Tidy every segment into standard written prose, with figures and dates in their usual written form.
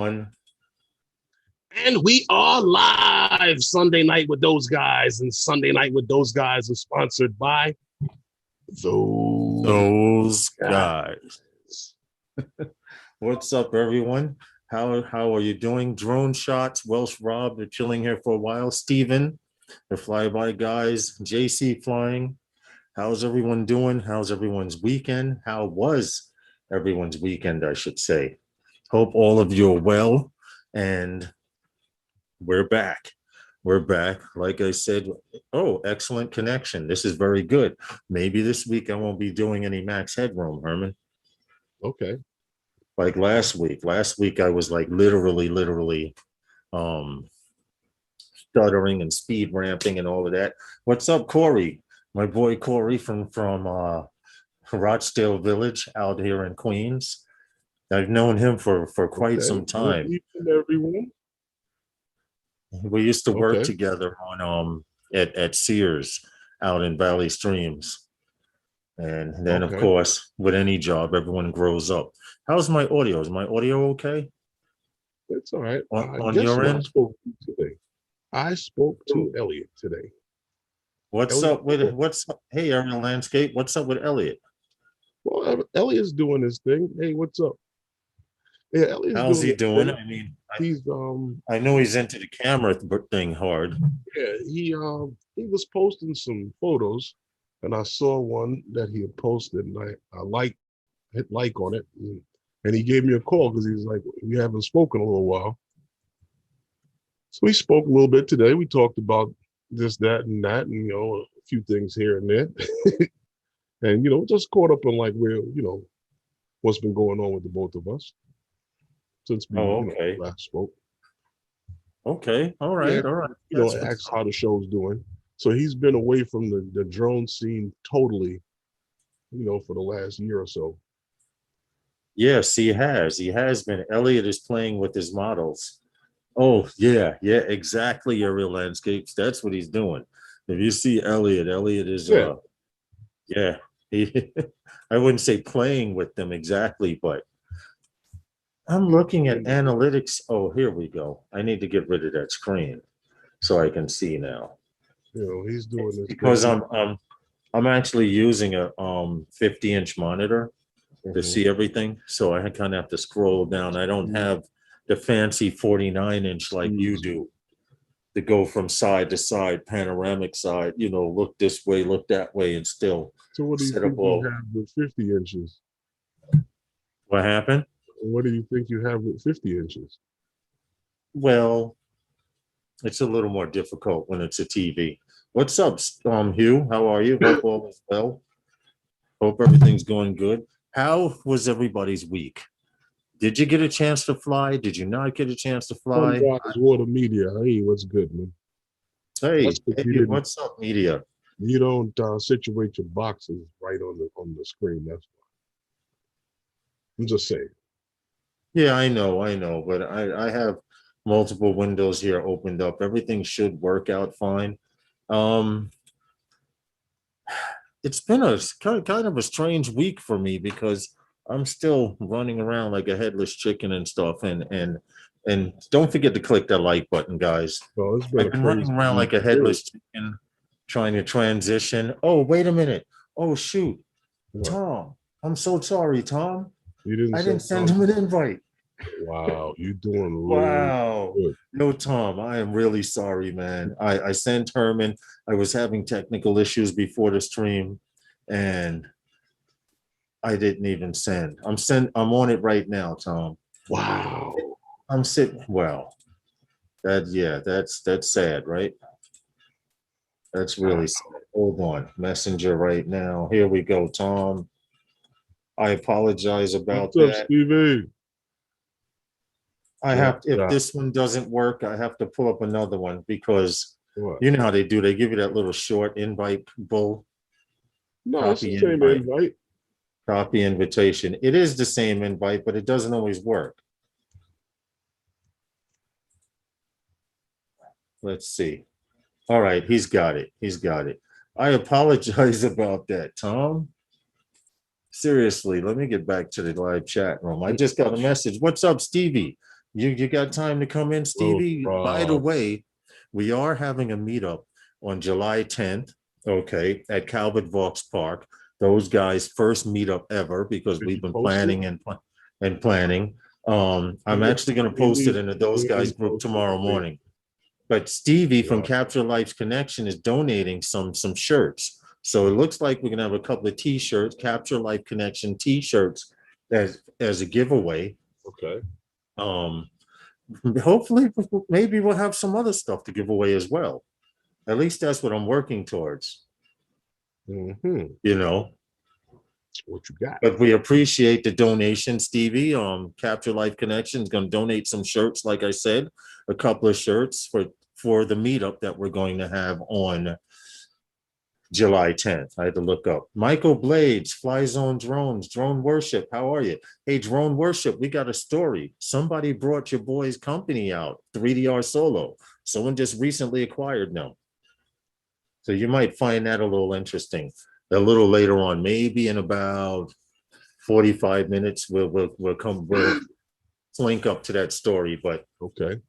One. And we are live. Sunday Night with Those Guys, and Sunday Night with Those Guys is sponsored by those guys. What's up, everyone? How are you doing? Drone shots, Welsh Rob, they're chilling here for a while. Steven, the flyby guys, JC flying. How's everyone doing? How's everyone's weekend? How was everyone's weekend, I should say? Hope all of you are well, and we're back. We're back. Like I said, oh, excellent connection. This is very good. Maybe this week I won't be doing any max headroom, Herman. Okay. Like last week. Last week I was like literally stuttering and speed ramping and all of that. What's up, Corey? My boy Corey from Rochdale Village out here in Queens. I've known him for quite some time. Good evening, everyone. We used to work together on at Sears out in Valley Streams. And then of course, with any job, everyone grows up. How's my audio? Is my audio okay? It's all right. On your end? I spoke to Elliot today. What's up? Hey, Aerial Landscape, what's up with Elliot? Well, Elliot's doing his thing. Hey, what's up? Yeah, Elliot's how's he doing? Thing. I mean, he's I know he's into the camera thing hard. Yeah, he was posting some photos, and I saw one that he had posted, and I hit like on it, and he gave me a call because he's like, we haven't spoken in a little while. So we spoke a little bit today. We talked about this, that, and a few things here and there. And, just caught up on like where, what's been going on with the both of us since we last spoke. Okay. All right. All right. Asked how the show's doing. So he's been away from the drone scene totally, for the last year or so. Yes, he has. He has been. Elliot is playing with his models. Oh, yeah, exactly, Aerial Landscapes. That's what he's doing. If you see Elliot is, he, I wouldn't say playing with them exactly, but I'm looking at analytics. Oh, here we go. I need to get rid of that screen so I can see now. He's doing this because I'm actually using a 50-inch monitor to see everything, so I kind of have to scroll down. I don't have the fancy 49-inch like you do to go from side to side, panoramic side, look this way, look that way, and still. So what do you think you have with 50 inches? What happened? What do you think you have with 50 inches? Well, it's a little more difficult when it's a TV. What's up, Hugh? How are you? Hope all is well. Hope everything's going good. How was everybody's week? Did you get a chance to fly? Did you not get a chance to fly? Water Media. Hey, what's good, man? Hey, what's up, Media? You don't situate your boxes right on the screen. That's why. I'm just saying. Yeah, I know, but I have multiple windows here opened up. Everything should work out fine. It's been a kind of a strange week for me because I'm still running around like a headless chicken and stuff. And don't forget to click that like button, guys. Well, I've been running around like a headless chicken trying to transition. Oh, wait a minute. Oh, shoot. What? Tom, I'm so sorry, Tom. I didn't send him an invite. Wow, you're doing wow. Good. No, Tom, I am really sorry, man. I sent Herman. I was having technical issues before the stream, and I didn't even send. I'm on it right now, Tom. Wow. I'm sitting. Well, that's sad, right? That's really sad. Hold on, Messenger right now. Here we go, Tom. I apologize about that. What's up, Stevie? I have if this one doesn't work, I have to pull up another one because you know how they do. They give you that little short invite bull. No, it's the same invite. Copy invitation. It is the same invite, but it doesn't always work. Let's see. All right, he's got it. He's got it. I apologize about that, Tom. Seriously, let me get back to the live chat room. I just got a message. What's up, Stevie? You got time to come in, Well, Stevie? By the way, we are having a meetup on July 10th, okay, at Calvert Vaux Park. Those guys' first meetup ever because did we've you been post it? planning and planning. I'm Let actually going to me post it leave. into those Let me guys group post it. tomorrow morning. But Stevie from Yeah. Capture Life's Connection is donating some shirts. So it looks like we're gonna have a couple of T-shirts, Capture Life Connection T-shirts, as a giveaway. Okay. Um, hopefully, maybe we'll have some other stuff to give away as well. At least that's what I'm working towards. Mm-hmm. You know, What you got? but we appreciate the donation, Stevie. Capture Life Connection is going to donate some shirts, like I said, a couple of shirts for the meetup that we're going to have on July 10th. I had to look up. Michael Blades, Fly Zone Drones, Drone Worship. How are you? Hey, Drone Worship, we got a story. Somebody brought your boy's company out, 3DR Solo. Someone just recently acquired them. So you might find that a little interesting. A little later on, maybe in about 45 minutes, we'll link up to that story. But Okay.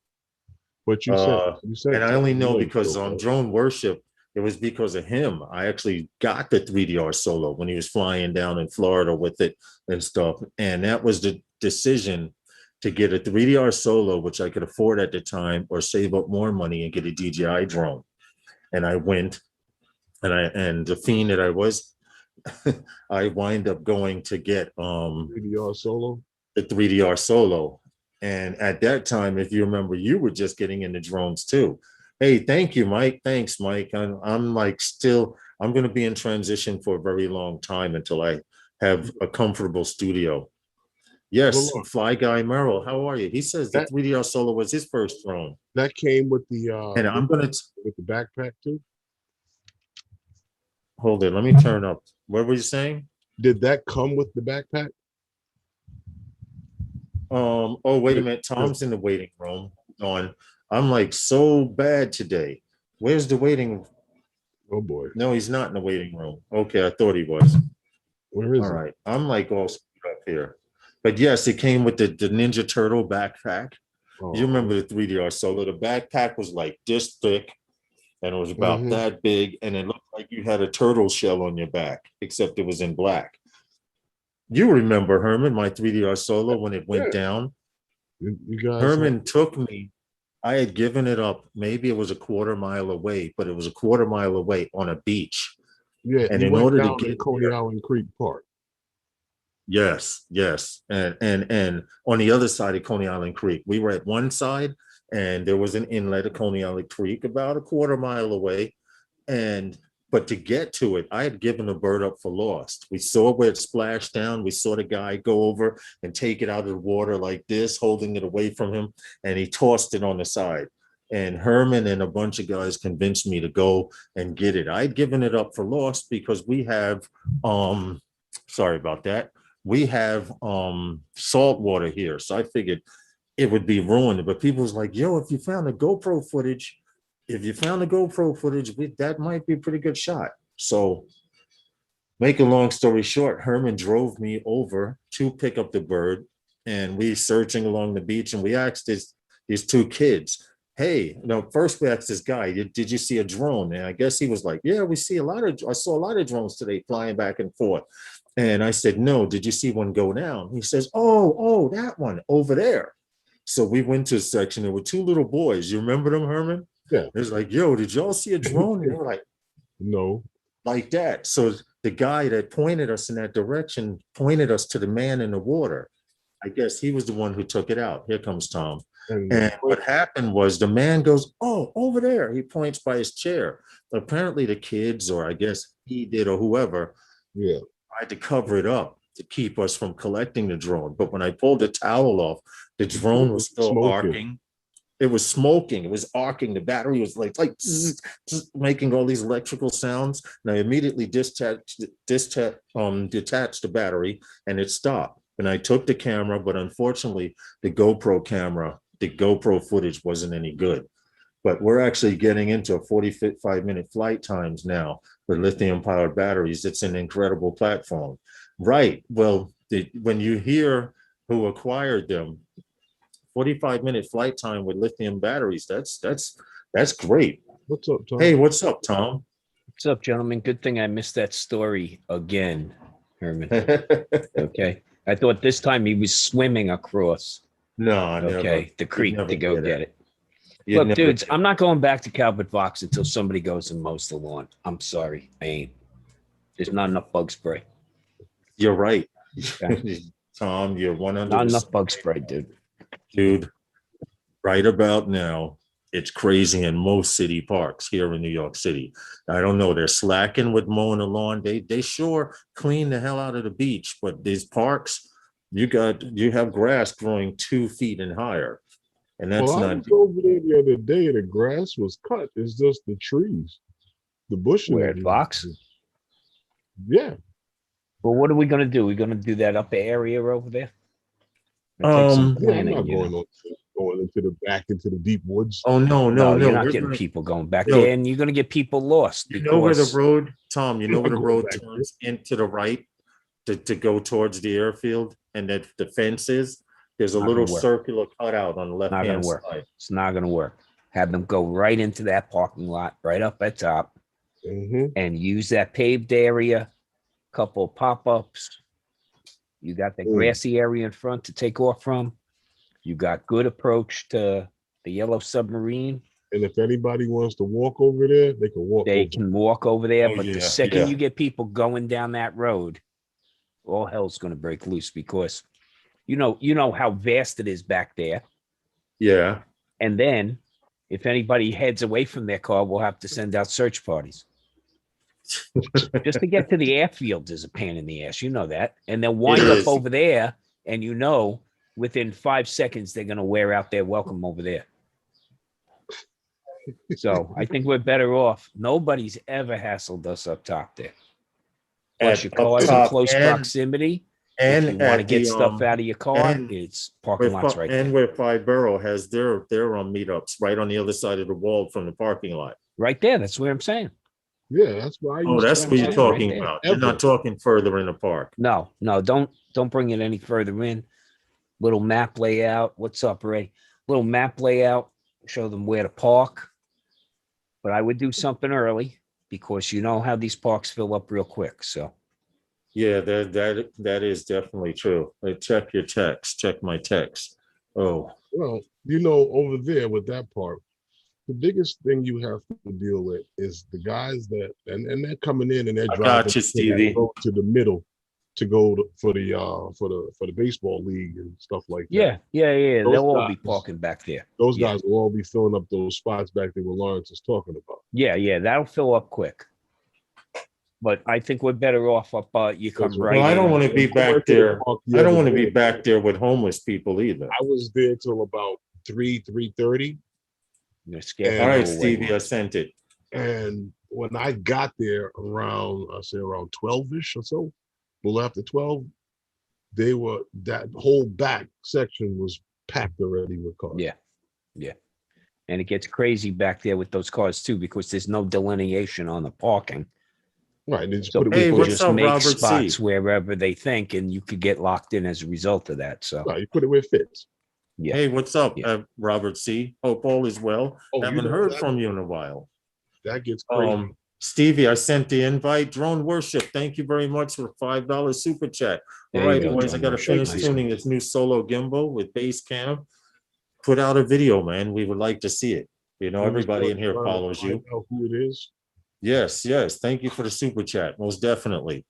But you and sent I Tom only the know link because though, on right? Drone Worship, it was because of him. I actually got the 3DR Solo when he was flying down in Florida with it and stuff. And that was the decision to get a 3DR Solo, which I could afford at the time, or save up more money and get a DJI drone. And I went, and the fiend that I was, I wind up going to get VDR solo. the 3DR Solo. And at that time, if you remember, you were just getting into drones too. Hey, thank you, Mike. Thanks, Mike. I'm like still, I'm going to be in transition for a very long time until I have a comfortable studio. Well, Yes, look, Fly Guy Merrill, how are you? He says the that 3DR Solo was his first drone. that came with And I'm going to with the backpack too. hold it. Let me turn up. What were you saying? Did that come with the backpack? Oh, wait a Good, minute. good. Tom's in the waiting room. On. I'm like so bad today. Where's the waiting? Oh boy, No, he's not in the waiting room. Okay, I thought he was. where All is it? right. I'm like all screwed up here. But yes, it came with the Ninja Turtle backpack. You Oh, remember the 3DR Solo? The backpack was like this thick and it was about mm-hmm. that big. And it looked like you had a turtle shell on your back, except it was in black. You remember Herman, my 3DR Solo, when it went Yeah, down? you guys have. Herman took me. I had given it up. Maybe it was a quarter mile away, but it was a quarter mile away on a beach. Yeah, And you in went order to down to get Coney there, Island Creek Park. yes, yes. And on the other side of Coney Island Creek, we were at one side and there was an inlet of Coney Island Creek about a quarter mile away. And but to get to it, I had given the bird up for lost. We saw where it splashed down. We saw the guy go over and take it out of the water like this, holding it away from him, and he tossed it on the side. And Herman and a bunch of guys convinced me to go and get it. I'd given it up for lost because we have sorry about that. We have salt water here. So I figured it would be ruined. But people was like, yo, if you found the GoPro footage, that might be a pretty good shot. So, make a long story short, Herman drove me over to pick up the bird, and we searching along the beach, and we asked these two kids, "Hey, first we asked this guy, did you see a drone?" And I guess he was like, "Yeah, I saw a lot of drones today flying back and forth." And I said, "No, did you see one go down?" He says, "Oh, that one over there." So we went to a section. There were two little boys. You remember them, Herman? Yeah. It was like, yo, did y'all see a drone? And they were No. like that. So the guy that pointed us in that direction pointed us to the man in the water. I guess he was the one who took it out. Here comes Tom. And And what happened was the man goes, oh, over there. He points by his chair. Apparently the kids, or I guess he did, or whoever, yeah, tried to cover it up to keep us from collecting the drone. But when I pulled the towel off, the drone was still smoking. arcing. It was smoking. It was arcing. The battery was like zzz, zzz, making all these electrical sounds. And I immediately detached the battery, and it stopped. And I took the camera, but unfortunately, the GoPro footage wasn't any good. But we're actually getting into 45-minute flight times now with lithium powered batteries. It's an incredible platform. Right. Well, when you hear who acquired them, 45-minute flight time with lithium batteries. That's great. What's up, Tom? Hey, what's up, Tom? What's up, gentlemen? Good thing I missed that story again, Herman. No, Okay. I thought this time he was swimming across, never. okay, the You'd creek never to go get get it. You'd Look, never dudes, get I'm not going back to Calvert Vox until somebody goes and mows the lawn. I'm sorry. I ain't. There's not enough bug spray. You're right. Okay. Tom, you're Not 100%. enough bug spray, dude. Dude, right about now, it's crazy in most city parks here in New York City. I don't know, they're slacking with mowing the lawn. They sure clean the hell out of the beach, but these parks, you have grass growing 2 feet and higher. And that's Well, I not was over there the other day. The grass was cut. It's just the trees, the bushes. Where at Vox? Yeah. Well, what are we going to do? We're going to do that upper area over there? It'll take some Um, Yeah, I'm planning, not you know. going into the back into the deep woods. oh no, No, you're not we're getting gonna- people going back Yo, there, and you're going to get people lost You know where the because road, Tom, you know I'm where the not road going back turns into the right to go towards the airfield and that the fence is? There's a Not little gonna work. circular cutout on the not going left-hand to work. side. It's not going to work. Have them go right into that parking lot, right up at top, Mm-hmm. and use that paved area, couple of pop-ups. You got the Mm. grassy area in front to take off from. You got good approach to the yellow submarine. And if anybody wants to walk over there, they can walk They over. can walk over there, Oh, but yeah, the second yeah. you get people going down that road, all hell's going to break loose because you know how vast it is back there. Yeah. And then if anybody heads away from their car, we'll have to send out search parties. Just to get to the airfield is a pain in the ass. You know that. And they'll wind up is. over there, and within 5 seconds, they're going to wear out their welcome over there. So I think we're better off. Nobody's ever hassled us up top there. Plus, At your up car's in top close and- proximity. If you And want to at get the stuff out of your car, and it's parking lots right there. where Five Borough has their meetups right on the other side of the wall from the parking lot. Right there. That's what I'm saying. Yeah, that's why I Oh, used that's to what you're right talking there. about. You're not Ever. talking further in the park. No, don't bring it any further in. Little map layout. What's up, Ray? Little map layout. Show them where to park. But I would do something early because you know how these parks fill up real quick. So Yeah, that is definitely true. Check your text. Check my text. Oh, Well, over there with that part, the biggest thing you have to deal with is the guys that and they're coming in and they're I driving got you, to that Stevie. road to the middle to go for the baseball league and stuff like that. yeah. Those They'll all be guys- parking back there. Those Yeah. guys will all be filling up those spots back there where Lawrence is talking about. Yeah. That'll fill up quick. But I think we're better off up. You come That's right. well, I don't in. want to be I went back to the there. park the I don't other want to be day. back there with homeless people either. I was there till about 3:30. You're scared All right, people away, Stevie, I sent it. And when I got there around 12-ish or so, a little after 12, that whole back section was packed already with cars. Yeah. And it gets crazy back there with those cars too because there's no delineation on the parking. Right. They just So put it Hey, people where what's just up, make Robert C? spots wherever they think, and you could get locked in as a result of that. So right, you put it where it fits. yeah. Hey, what's up, Yeah. Robert C? Hope all is well. Oh, Haven't you know heard that- from you in a while. That gets crazy. Stevie, I sent the invite. Drone Worship, thank you very much for $5 super chat. There All you right, go, boys, I Drone got to Worship. finish Nice tuning this new solo gimbal with base cam. Put out a video, man. We would like to see it. Everybody in here Trying to follows you. find out who it is. Yes. Thank you for the super chat. Most definitely.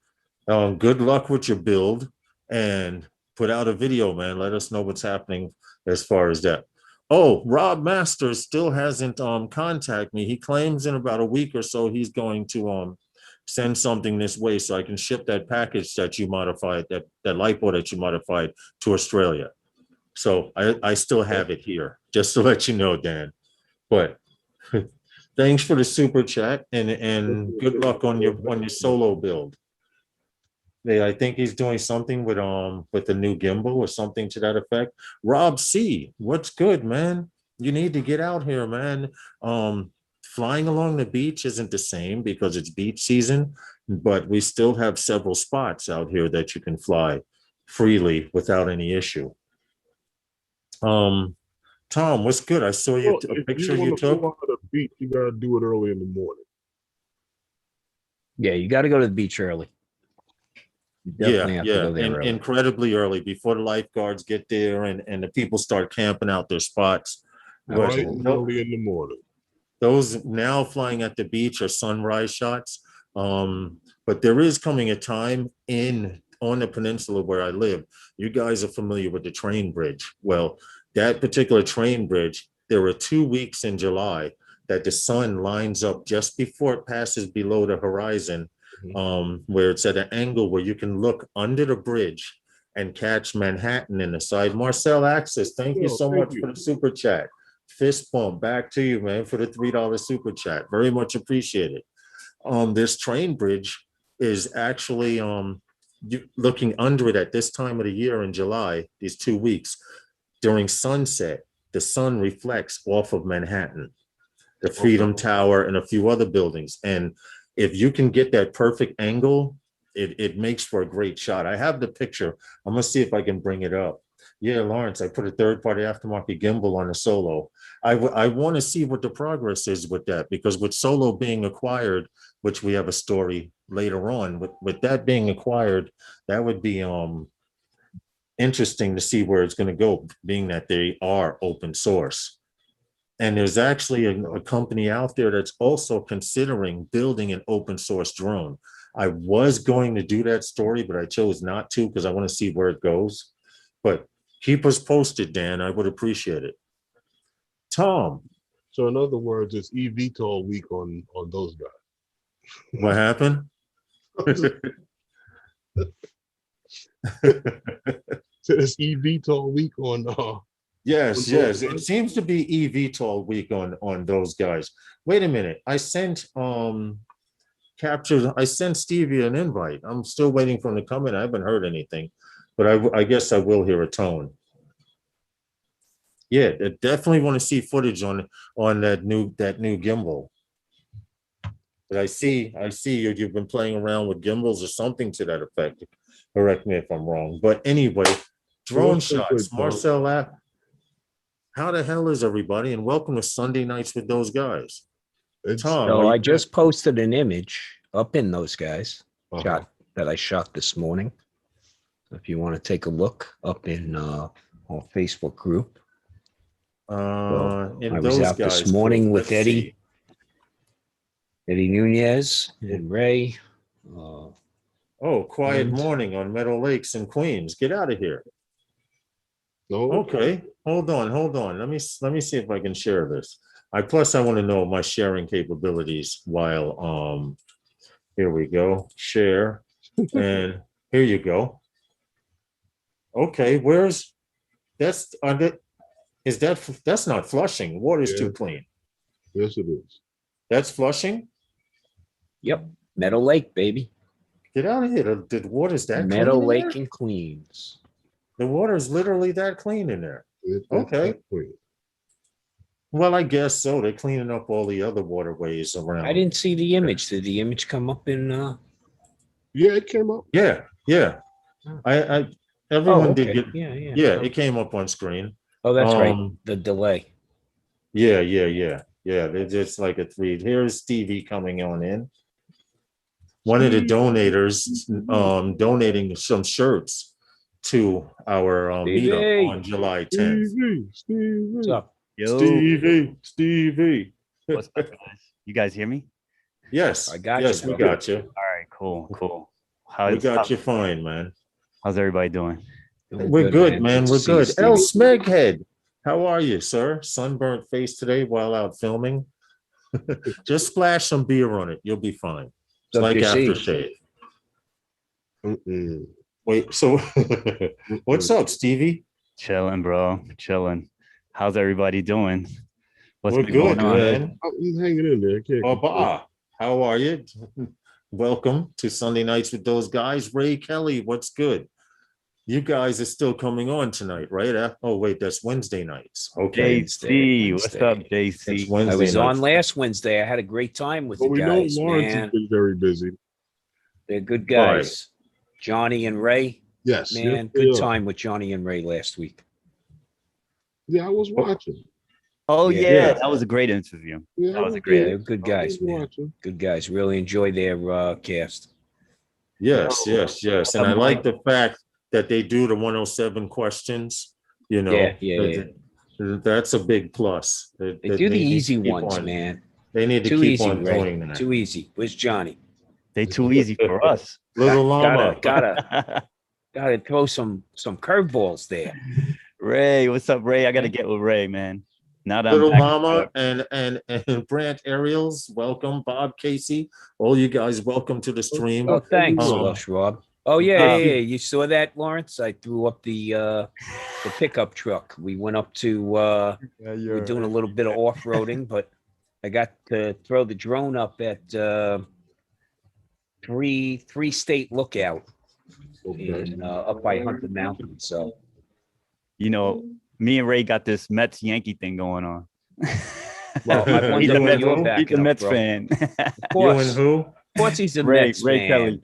Good luck with your build and put out a video, man. Let us know what's happening as far as that. Oh, Rob Masters still hasn't contacted me. He claims in about a week or so he's going to send something this way so I can ship that package that you modified, that lipo that you modified to Australia. So I still have it here, just to let you know, Dan. But thanks for the super chat and good luck on your solo build. Yeah, I think he's doing something with the new gimbal or something to that effect. Rob C, what's good, man? You need to get out here, man. Flying along the beach isn't the same because it's beach season, but we still have several spots out here that you can fly freely without any issue. Tom, what's good? I saw you Well, a if picture you you want to took. go out to the beach, you gotta do it early in the morning. Yeah, you got to go to the beach early. You Yeah, definitely have to yeah, go there and early. incredibly early before the lifeguards get there and the people start camping out their spots. But Bright Absolutely. and early in the morning. those now flying at the beach are sunrise shots. But there is coming a time in on the peninsula where I live. You guys are familiar with the train bridge. Well, that particular train bridge, there are 2 weeks in July that the sun lines up just before it passes below the horizon, where it's at an angle where you can look under the bridge and catch Manhattan in the side. Marcel Axis, thank you Well, so thank much you. for the super chat. Fist bump back to you, man, for the $3 super chat. Very much appreciated. This train bridge is actually looking under it at this time of the year in July, these 2 weeks, during sunset, the sun reflects off of Manhattan, the Freedom Tower, and a few other buildings. And if you can get that perfect angle, it makes for a great shot. I have the picture. I'm gonna see if I can bring it up. Yeah, Lawrence, I put a third-party aftermarket gimbal on a Solo. I want to see what the progress is with that, because with Solo being acquired, which we have a story later on, with that being acquired, that would be interesting to see where it's going to go, being that they are open source. And there's actually a company out there that's also considering building an open source drone. I was going to do that story, but I chose not to because I want to see where it goes. But keep us posted, Dan. I would appreciate it. Tom, So in other words, it's eVTOL week on those guys. what happened? So it's eVTOL week on Yes, on those yes. It guys. seems to be eVTOL week on those guys. Wait a minute. I sent I sent Stevie an invite. I'm still waiting for him to come in. I haven't heard anything, but I guess I will hear a tone. Yeah, I definitely want to see footage on that new gimbal. But I see you've been playing around with gimbals or something to that effect. Correct me if I'm wrong. But anyway, So drone what's so good, shots. Tom? Marcel, how the hell is everybody? And welcome to Sunday Nights with those guys. It's Tom, So are I you just posted an image up in those guys uh-huh. that I shot this morning. So if you want to take a look up in our Facebook group. in I was those out this guys morning group? with Let's Eddie. see. Eddie Nunez and Ray. Oh, quiet And- morning on Meadow Lakes in Queens. Get out of here. No, Okay, hold on. Let me see if I can share this. I want to know my sharing capabilities while here we go. Share. And here you go. Okay, where's that's is that's not Flushing. Water's yeah, too clean. yes it is. That's Flushing? Yep. Meadow Lake, baby. Get out of here. The water's that Meadow clean in Lake there? in Queens. The water's literally that clean in there. It's Okay. that clean. Well, I guess so. They're cleaning up all the other waterways around. I didn't see the image. Did the image come up in Yeah, it came up. Yeah, yeah. Oh. I everyone did okay. get Yeah. it came up on screen. Oh, that's right. Um, The delay. yeah. They're just like a three. Here's Stevie coming on in. One of the donators donating some shirts to our meetup Stevie. on July 10th. Stevie. What's up? Yo, Stevie. what's up, guys? You guys hear me? Yes, I got yes, you, we bro. got you. All right, cool. We got you fine, man. How's everybody doing? Doing We're good, man. to We're see you, good. El Stevie. Smeghead, how are you, sir? Sunburnt face today while out filming. Just splash some beer on it. You'll be fine. It's Up like your seat. aftershave. Mm-mm. Wait, so what's up, Stevie? Chilling, bro. Chilling. How's everybody doing? What's We're been going good, on? man. I'm hanging in there. I can't Baba, how are you? Welcome to Sunday Nights with those guys. Ray Kelly, what's good? You guys are still coming on tonight, right? Oh, wait, that's Wednesday nights. Okay. JC, what's up, It's JC? Wednesday I was night. on last Wednesday. I had a great time with But the we know guys, Lawrence has man. been very busy. They're good Right. guys. Johnny and Ray, Yes. man, yes, they good are. time with Johnny and Ray last week. Yeah, I was watching. Oh Yeah. yeah, Yeah. that was a great interview. Yeah, That I was a was great Yeah, there. they're good I was guys, man. watching. Good guys. Really enjoy their cast. Yes, Yo, yes, yes. And I like the fact that they do the 107 questions, you know, Yeah. that's a big plus. They do the They need to easy keep ones, on, man. they need to Too keep easy, on Ray. doing that. Too easy. Where's Johnny? They too easy for us. Little Gotta llama. gotta throw some curveballs there. Ray, what's up, Ray? I gotta Okay. get with Ray, man. Now that I'm Little back. Mama and Brant Ariels, welcome. Bob Casey, all you guys, welcome to the stream. Oh, thanks, Um, Welsh Rob. Oh yeah, Uh, You saw that, Lawrence? I threw up the pickup truck. We went up to we're doing a little bit of off-roading, but I got to throw the drone up at three state lookout Okay. in up by Hunter Mountain. So you know, me and Ray got this Mets Yankee thing going on. well, I You wonder and who you're who? He's backing a up, Mets bro. fan. Of you and course. who? Of course he's a Ray, Mets Ray fan. Kelly.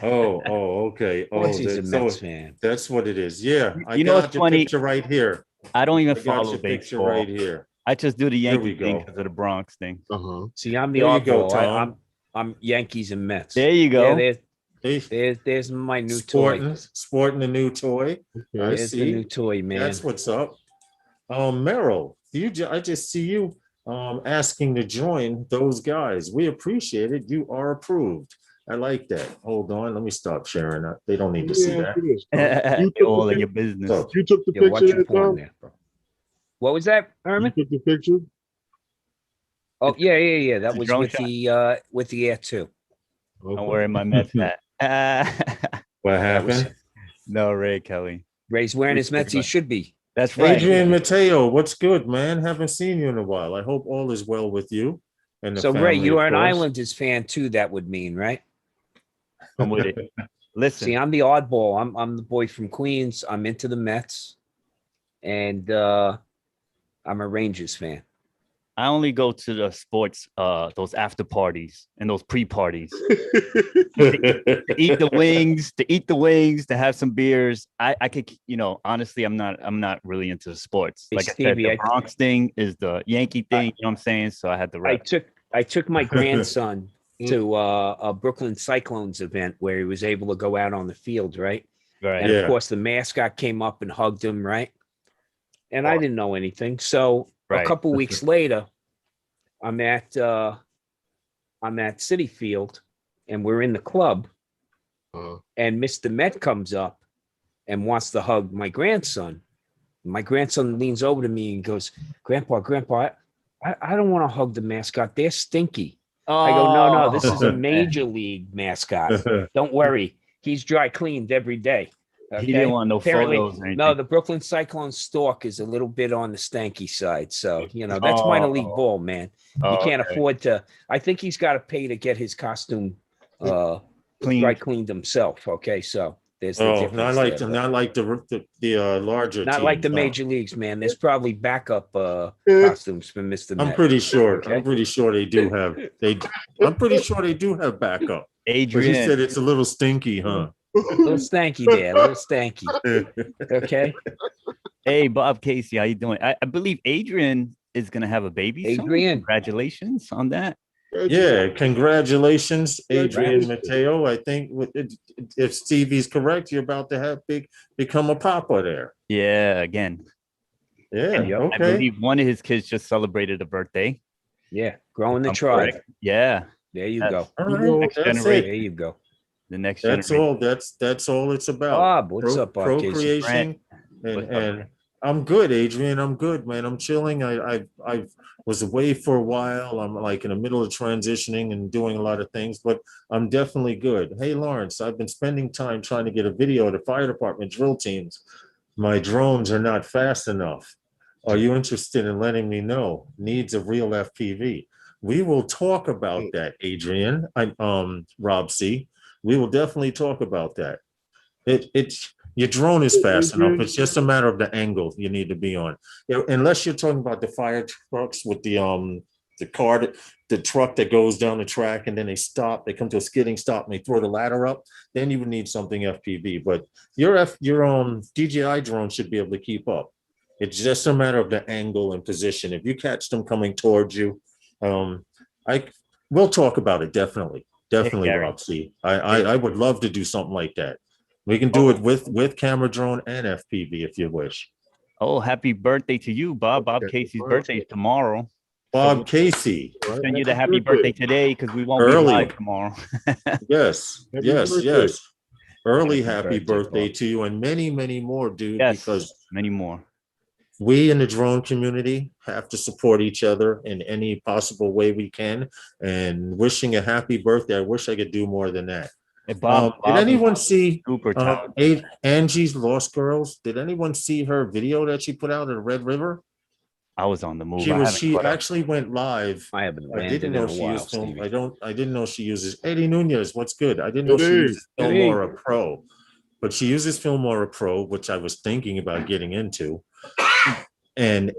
Oh, okay. Of course Oh, he's a so Mets fan. that's what it is. Yeah, I You know what's got your funny? picture right here. I don't even I got follow your picture baseball. right here. I just do the Here Yankee we thing go. because of the Bronx thing. Uh-huh. See, I'm the There you go, oddball. Tom. I'm Yankees and Mets. There you Yeah, go. there's my new toy. Sporting a new toy. I Okay. There's the new see. toy, man. That's what's up. Merrill, I just see you asking to join those guys. We appreciate it. You are approved. I like that. Hold on, let me stop sharing that. They don't need to see Yeah, that. it is, Tom. You They're took all the in your pic- business. So, you took the Yeah, watch picture your there, porn Tom? there, bro. What was that, You Herman? took the picture? Oh yeah. That The was drone with the Air 2. I'm Okay. wearing my Mets hat. what That was happened? No, Ray Kelly. Ray's wearing his Mets. He should be. That's right. Adrian Mateo, what's good, man? Haven't seen you in a while. I hope all is well with you and the So family. Ray, you of are an course. Islanders fan too. That would mean, right? I'm with it. Listen, See, I'm the oddball. I'm the boy from Queens. I'm into the Mets, and I'm a Rangers fan. I only go to the sports, those after parties and those pre-parties. To eat the wings, to have some beers. I could, honestly, I'm not really into the sports. Hey, Like I said, Stevie, the Bronx thing is the Yankee thing, you know what I'm saying? So I had to rep. I took my grandson to a Brooklyn Cyclones event where he was able to go out on the field, right? Right. And Yeah. of course, the mascot came up and hugged him, right? And I didn't know anything. So Right. a couple weeks later, I'm at City Field, and we're in the club, and Mr. Met comes up and wants to hug my grandson. My grandson leans over to me and goes, Grandpa, I don't want to hug the mascot. They're stinky. I go, no, this is a major league mascot. Don't worry. He's dry cleaned every day. Okay? He didn't want no Apparently, photos or anything. no, the Brooklyn Cyclone stalk is a little bit on the stanky side. So, that's minor league ball, man. You can't afford to. I think he's got to pay to get his costume dry cleaned himself. Okay, so there's the difference. not like there, not like the larger. not like the teams, major leagues, man. There's probably backup costumes for Mr. Met. I'm pretty sure. Okay. I'm pretty sure they do have. I'm pretty sure they do have backup. But you Adrian, said it's a little stinky, huh? A little stanky there, a little stanky. Okay. hey Bob Casey, how you doing? I believe Adrian is gonna have a baby soon. Adrian. Congratulations on that. Yeah, congratulations, Adrian Congratulations. Mateo. I think if Stevie's correct, you're about to become a papa there. Yeah, again. Yeah, Yep. I okay. believe one of his kids just celebrated a birthday. Yeah, growing the I'm tribe. correct. Yeah, There you That's- go. All right, Next that's generation. There it. you go. the next That's generation. that's all it's about. Bob, what's up, Bob Casey? Procreation, What's up, and Brent? I'm good, Adrian. I'm good, man. I'm chilling. I was away for a while. I'm like in the middle of transitioning and doing a lot of things, but I'm definitely good. Hey, Lawrence, I've been spending time trying to get a video of the fire department drill teams. My drones are not fast enough. Are you interested in letting me know? Needs a real FPV. We will talk about that, Adrian. Rob C. We will definitely talk about that. It's your drone is fast enough. It's just a matter of the angle you need to be on. Unless you're talking about the fire trucks with the truck that goes down the track and then they stop, they come to a skidding stop and they throw the ladder up, then you would need something FPV. But your DJI drone should be able to keep up. It's just a matter of the angle and position. If you catch them coming towards you, I we'll talk about it definitely. Definitely, Gary. Rob. See, I would love to do something like that. We can do it with camera drone and FPV if you wish. Oh, happy birthday to you, Bob. Bob Okay, Casey's birthday. birthday is tomorrow. Bob Casey, All right, Send you the happy birthday today because we won't Early. be live tomorrow. yes, Happy yes, birthday. yes. Early Happy happy birthday, birthday Bob. to you and many, many more, dude. Yes, Because many more. we in the drone community have to support each other in any possible way we can. And wishing a happy birthday. I wish I could do more than that. Hey, Bob, Did Bob is anyone see super talented. Angie's Lost Girls? Did anyone see her video that she put out at Red River? I was on the move. She I was haven't she caught up. actually went live. I haven't I landed didn't in know a she while, used film. Stevie. I didn't know she uses Eddie Nunez. What's good? I didn't know she Eddie, uses Eddie. Filmora Pro, but she uses Filmora Pro, which I was thinking about getting into. And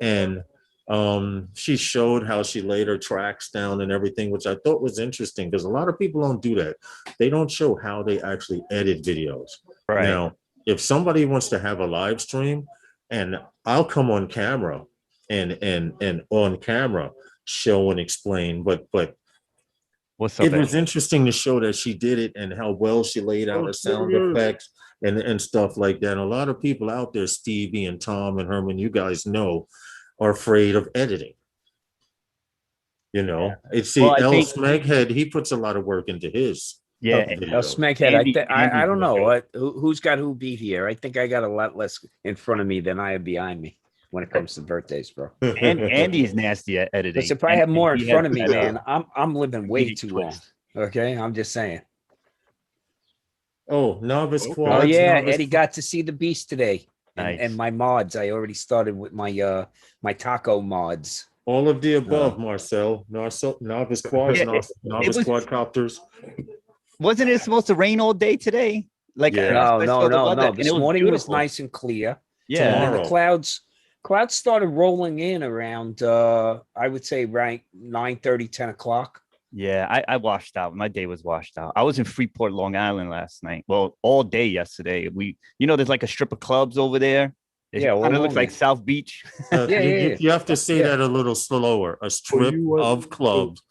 she showed how she laid her tracks down and everything, which I thought was interesting because a lot of people don't do that. They don't show how they actually edit videos. Right. Now, if somebody wants to have a live stream, and I'll come on camera and on camera show and explain, but What's up, it was Eddie? interesting to show that she did it and how well she laid out her sound serious? effects and stuff like that. And a lot of people out there, Stevie and Tom and Herman, you guys know, are afraid of editing. You know, it's Well, I El think- Smeghead, he puts a lot of work into his. Yeah, videos. Smeghead, Andy- I Andy's don't know good. who's got who beat here. I think I got a lot less in front of me than I have behind me when it comes to birthdays, bro. and Andy is nasty at editing. Because if I had more in He front has of me, better man, I'm living way comedic too long. twist. Okay, I'm just saying. Oh, novice Okay. quads. Oh yeah, novice Eddie got to see the beast today, and Nice. my mods. I already started with my my taco mods. all of the above, Marcel. Novice quads, Yeah, novice was- quadcopters. Wasn't it supposed to rain all day today? Like Yeah. No, I saw the weather, and This it morning was beautiful. nice and clear. Yeah, And then Tomorrow. the clouds started rolling in around I would say right 9:30, 10 o'clock. yeah. I washed out. My day was washed out. I was in Freeport, Long Island last night. Well, all day yesterday. There's like a strip of clubs over there. It Yeah, all kind of looks along like there. South Beach. You have to say Yeah. that a little slower. A strip you went- of clubs.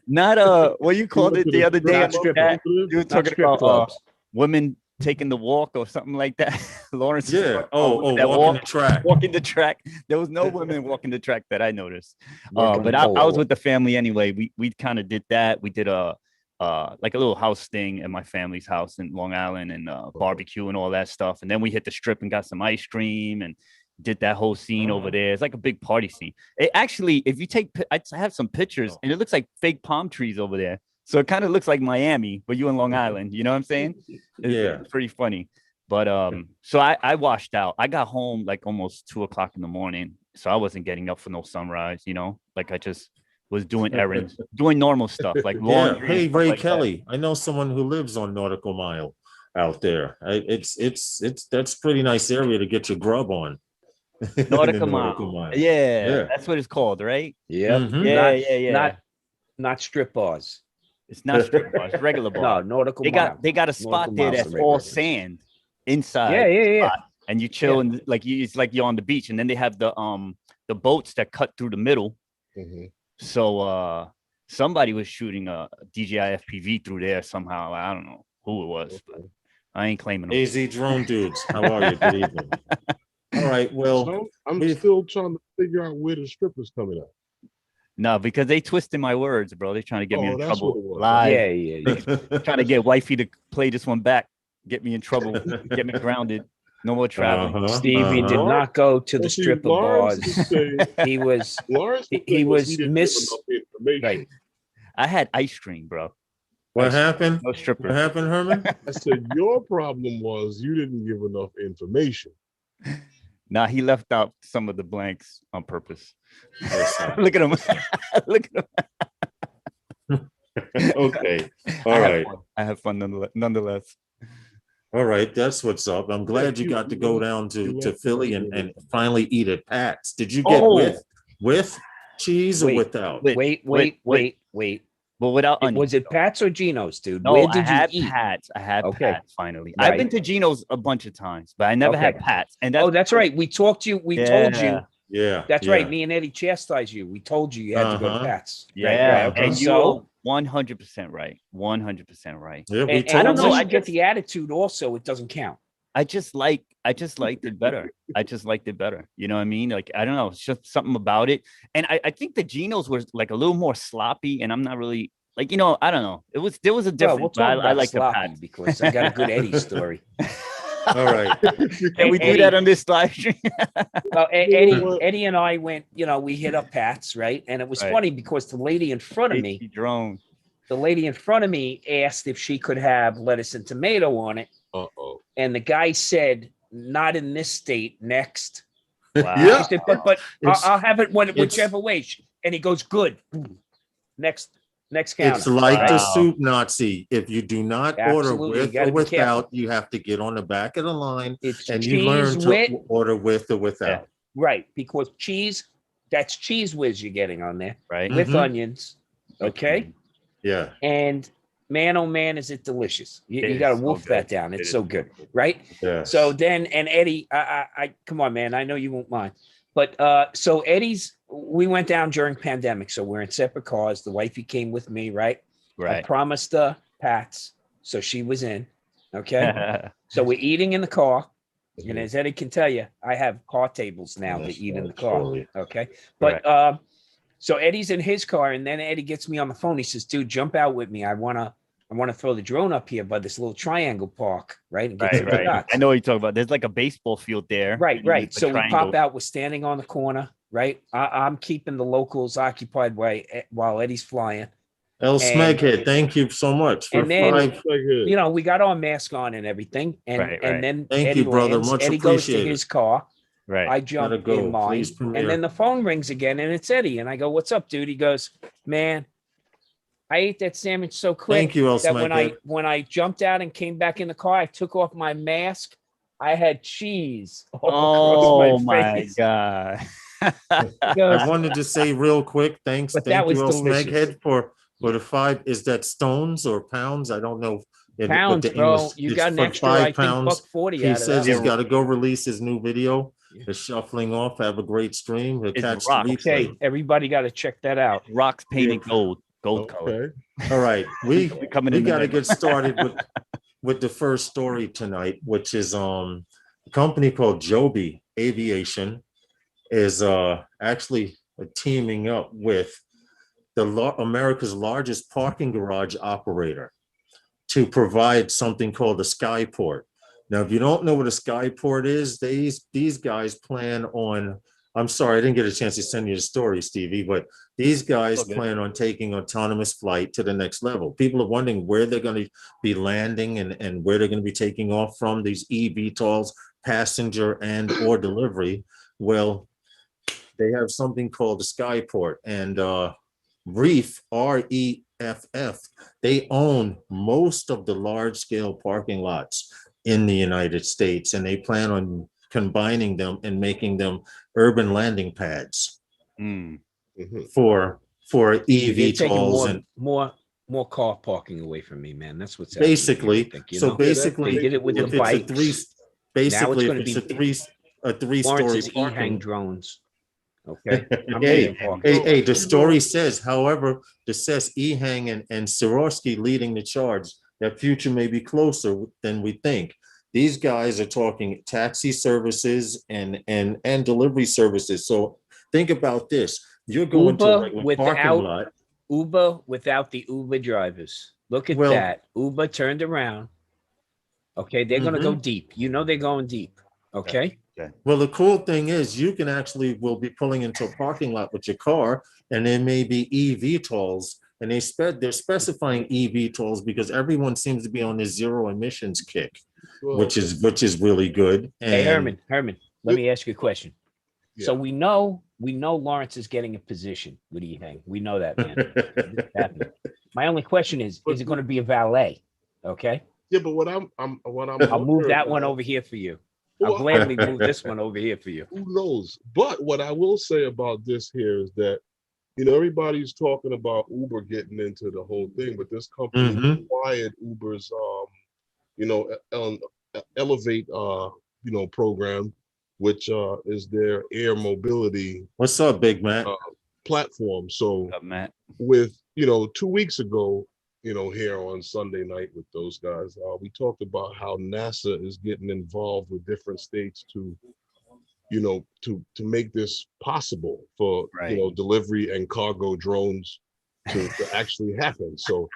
not what you called it the other day. Not on the strip chat. club. You were Not talking strip about clubs. women taking the walk or something like that. Lawrence. is Yeah. talking Oh, about that walking the track. walking the track. There was no women walking the track that I noticed. Working But the I was polo. with the family anyway. We kind of did that. We did a like a little house thing at my family's house in Long Island and barbecue and all that stuff. And then we hit the strip and got some ice cream and did that whole scene over there. It's like a big party scene. It actually, if you take, I have some pictures and it looks like fake palm trees over there. So it kind of looks like Miami, but you in Long Island. You know what I'm saying? Yeah. It's pretty funny. But so I washed out. I got home like almost 2:00 in the morning. So I wasn't getting up for no sunrise, like I just was doing errands, doing normal stuff like Yeah. laundry. Hey, and stuff Ray like that. Kelly. I know someone who lives on Nautical Mile out there. That's a pretty nice area to get your grub on. The Nautical Nautical Mile. Mile. Yeah, Yeah. that's what it's called, right? Yeah. Mhm. Yeah, Not, yeah. not strip bars. It's not strip bar, it's regular No, bar. nautical They mile. got a spot Nautical there mile's that's the all regular. sand inside. Yeah. And you chill and it's like you're on the beach, and then they have the boats that cut through the middle. Mhm. So somebody was shooting a DJI FPV through there somehow. I don't know who it was, but I ain't claiming them. AZ Drone Dudes. How are you? Good evening. All right. Well, So I'm we've- still trying to figure out where the strippers coming out. No, because they twisted my words, bro. They're trying to get me Oh, in that's trouble what it was. live. Yeah. Trying to get wifey to play this one back, get me in trouble, get me grounded. No more traveling. Uh-huh, Stevie did uh-huh. not go to the Well, see, strip of Lawrence bars. would say- He was Lawrence would He say was didn't give miss- enough information. right. I had ice cream, bro. What happened? No What stripper. happened, Herman? I said your problem was you didn't give enough information. Nah, he left out some of the blanks on purpose. Listen. Look at him. Look at him. Okay. All right. I have fun nonetheless. All right. That's what's up. I'm glad you got to go down to Philly and finally eat at Pat's. Did you get Oh. with cheese or Wait. without? Wait, Wait. wait. Wait. but without onions. Was it though. Pat's or Geno's, dude? No, Where I did you had eat? Pat's. I had Okay. Pat's finally. I've been Right. to Geno's a bunch of times, but I never had Okay. Pat's. And Oh, that's right. We talked to you. We told you. Yeah. Yeah. That's yeah. right. Me and Eddie chastised you. We told you you had to go to Uh-huh. Pat's. Yeah, Right. Okay. and you So, are 100% right. 100% right. Yeah, we and told don't know, unless you. you get the attitude, also, it doesn't count. I just liked it better. I just liked it better. You know what I mean? Like, I don't know, it's just something about it. And I think the Geno's was like a little more sloppy, and I'm not really like, you know, I don't know. There was a Well, difference. we'll but talk I about like the sloppy Pats. because I got a good Eddie story. All right. Can we do that on this live stream? Well, You know what? Eddie and I went, we hit up Pat's, right? And it was Right. funny because the lady in front of me, HD drone. asked if she could have lettuce and tomato on it. Uh-oh. And the guy said, not in this state, next. Wow. Yeah. She said, but It's- I'll have it it's- whichever way. And he goes, good. Next counter. It's like Wow. the soup Nazi. If you do not Absolutely, you order with gotta or be careful. without, you have to get on the back of the line It's and you learn cheese to whiz, order with or without. right? Because that's cheese whiz you're getting on there Right. with Mhm. onions, okay? Yeah. And man, oh man, is it delicious! It You is got to so wolf good. that down. It It's is so so good, good. right? Yeah. So then, and Eddie, I come on, man. I know you won't mind, but so we went down during pandemic, so we're in separate cars. The wifey came with me, right? I Right. promised her Pat's, so she was in. Okay, so we're eating in the car, and as Eddie can tell you, I have car tables now to That's eat in the right, car. surely. Okay, but so Eddie's in his car, and then Eddie gets me on the phone. He says, "Dude, jump out with me. I wanna throw the drone up here by this little triangle park, right? And get Right, some right. shots." I know what you're talking about. There's like a baseball field there. Right, and you right. use the So we triangle. pop out. We're standing on the corner, right? I'm keeping the locals occupied while Eddie's flying. El And- Smeghead, thank you so much for And then- five. We got our mask on and everything, and Right, right. and then Thank Eddie you, brother. lands. Much Eddie goes to appreciated. his car. Right. I jump Gotta go. in mine, Please, Premier. and then the phone rings again, and it's Eddie. And I go, "What's up, dude?" He goes, "Man, I ate that sandwich so quick Thank you, El that Smeghead. when I jumped out and came back in the car, I took off my mask. I had cheese all Oh across my face." god. He goes, I wanted to say real quick, thanks. But that Thank was you, El delicious. Smeghead, for the 5. Is that stones or pounds? I don't know. What "Pounds, the bro. English- You it's got an for extra, I think, £5. $1.40 He out of says that." he's one. got to go release his new video. Yeah. The shuffling off. Have a great stream. We'll It's catch the rock. replay. Okay, everybody got to check that out. Rocks painted gold color. Okay. All right, we Coming in the got to middle. get started with the first story tonight, which is a company called Joby Aviation is actually teaming up with America's largest parking garage operator to provide something called a skyport. Now, if you don't know what a skyport is, these guys plan on. I'm sorry, I didn't get a chance to send you the story, Stevie, but these guys Okay. plan on taking autonomous flight to the next level. People are wondering where they're going to be landing and where they're going to be taking off from, these eVTOLs, passenger and or delivery. Well, they have something called the skyport, and Reef, REFF, they own most of the large scale parking lots in the United States, and they plan on combining them and making them urban landing pads Mm. Mhm. for They're taking eVTOLs and more car parking away from me, man. That's what's happening here, I basically. think, you So know? basically, They did it with if the it's a bikes. three, basically, gonna if it's be a three-story Lawrence's E-hang parking. drones. Okay. I'm Hey, getting parking. Hey, the story says, however, it says Ehang and Swarovski leading the charge that future may be closer than we think. These guys are talking taxi services and delivery services. So think about this. You're going to a Uber regular parking lot. Uber without the Uber drivers. Look at Well- that. Uber turned around. Okay, they're gonna go deep. You know they're going deep. Okay. Well, the cool thing is you can actually will be pulling into a parking lot with your car, and there may be eVTOLs, and they're specifying eVTOLs because everyone seems to be on this zero emissions kick, Well, which is really good. Hey, And Herman, let me ask you a question. So Yeah. we know Lawrence is getting a position with E-hang. We know that, man. It's happening. My only question is it going to be a valet? Okay. yeah, but what I'm I'll more move that about- one over here for you. I'll Well, gladly move this one over here for you. Who knows? But what I will say about this here is that you know, everybody's talking about Uber getting into the whole thing, but this company Mhm. acquired Uber's, you know, Elevate, you know, program, which is their air mobility What's up, Big Mac? uh, platform. So Matt. with, you know, 2 weeks ago, you know, here on Sunday night with those guys, we talked about how NASA is getting involved with different states to, you know, to make this possible for, you Right. know, delivery and cargo drones to actually happen. So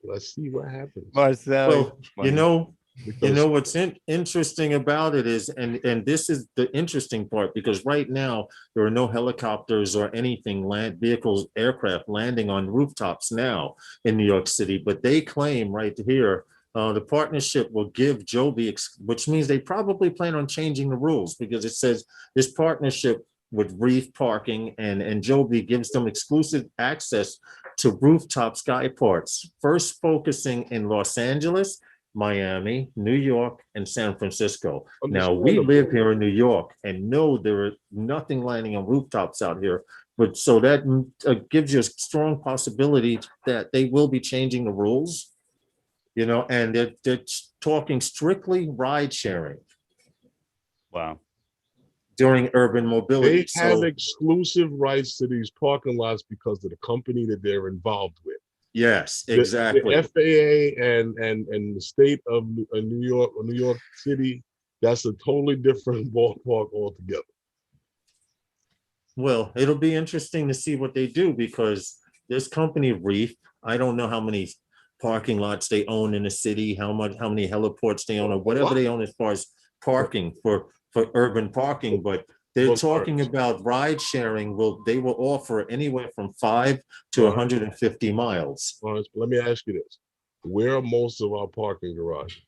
let's see what happens. Marcel, Well, funny. you know Because what's interesting about it is, and this is the interesting part, because right now there are no helicopters or anything land vehicles, aircraft landing on rooftops now in New York City, but they claim right here. The partnership will give Joby, which means they probably plan on changing the rules, because it says this partnership with Reef Parking and Joby gives them exclusive access to rooftop skyports, first focusing in Los Angeles, Miami, New York, and San Francisco. Now, we understandable. live here in New York and know there is nothing landing on rooftops out here. But so that gives you a strong possibility that they will be changing the rules, you know, and they're talking strictly ride sharing Wow. during urban mobility. They have So, exclusive rights to these parking lots because of the company that they're involved with. yes, The exactly. FAA and the state of New York or New York City, that's a totally different ballpark altogether. Well, it'll be interesting to see what they do, because this company Reef, I don't know how many parking lots they own in the city, how many heliports they own, or whatever they own as far as parking for urban parking, but they're Well, talking about ride sharing. They will offer anywhere from 5 to all right, 150 miles all right, let me ask you this. Where are most of our parking garages?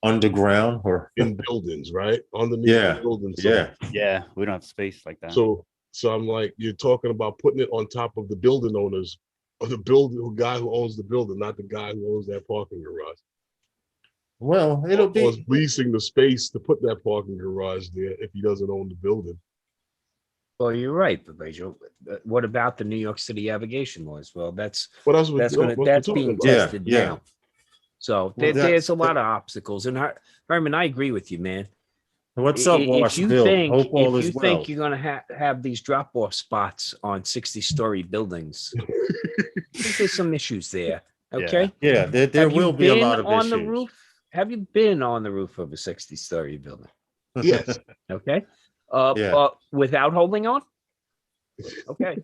underground, or In buildings, right? Underneath the yeah, building. So yeah. Yeah, we don't have space like that. so I'm like, you're talking about putting it on top of the building owners or the guy who owns the building, not the guy who owns that parking garage. Well, it'll Or is be leasing the space to put that parking garage there if he doesn't own the building. Well, you're right, but Rachel, what about the New York City aviation laws? Well, Well, that's what we're that's talking being about. yeah, tested yeah. now. So Well, there's a lot of obstacles. And Herman, I agree with you, man. what's up, If you Washville? think Hope all is well. you're gonna have these drop off spots on 60-story buildings, I think there's some issues there. Okay. Yeah, there Have you will be a been lot of on the issues. roof? Have you been on the roof of a 60-story building? Yes. Okay. Yeah. Without holding on? Okay.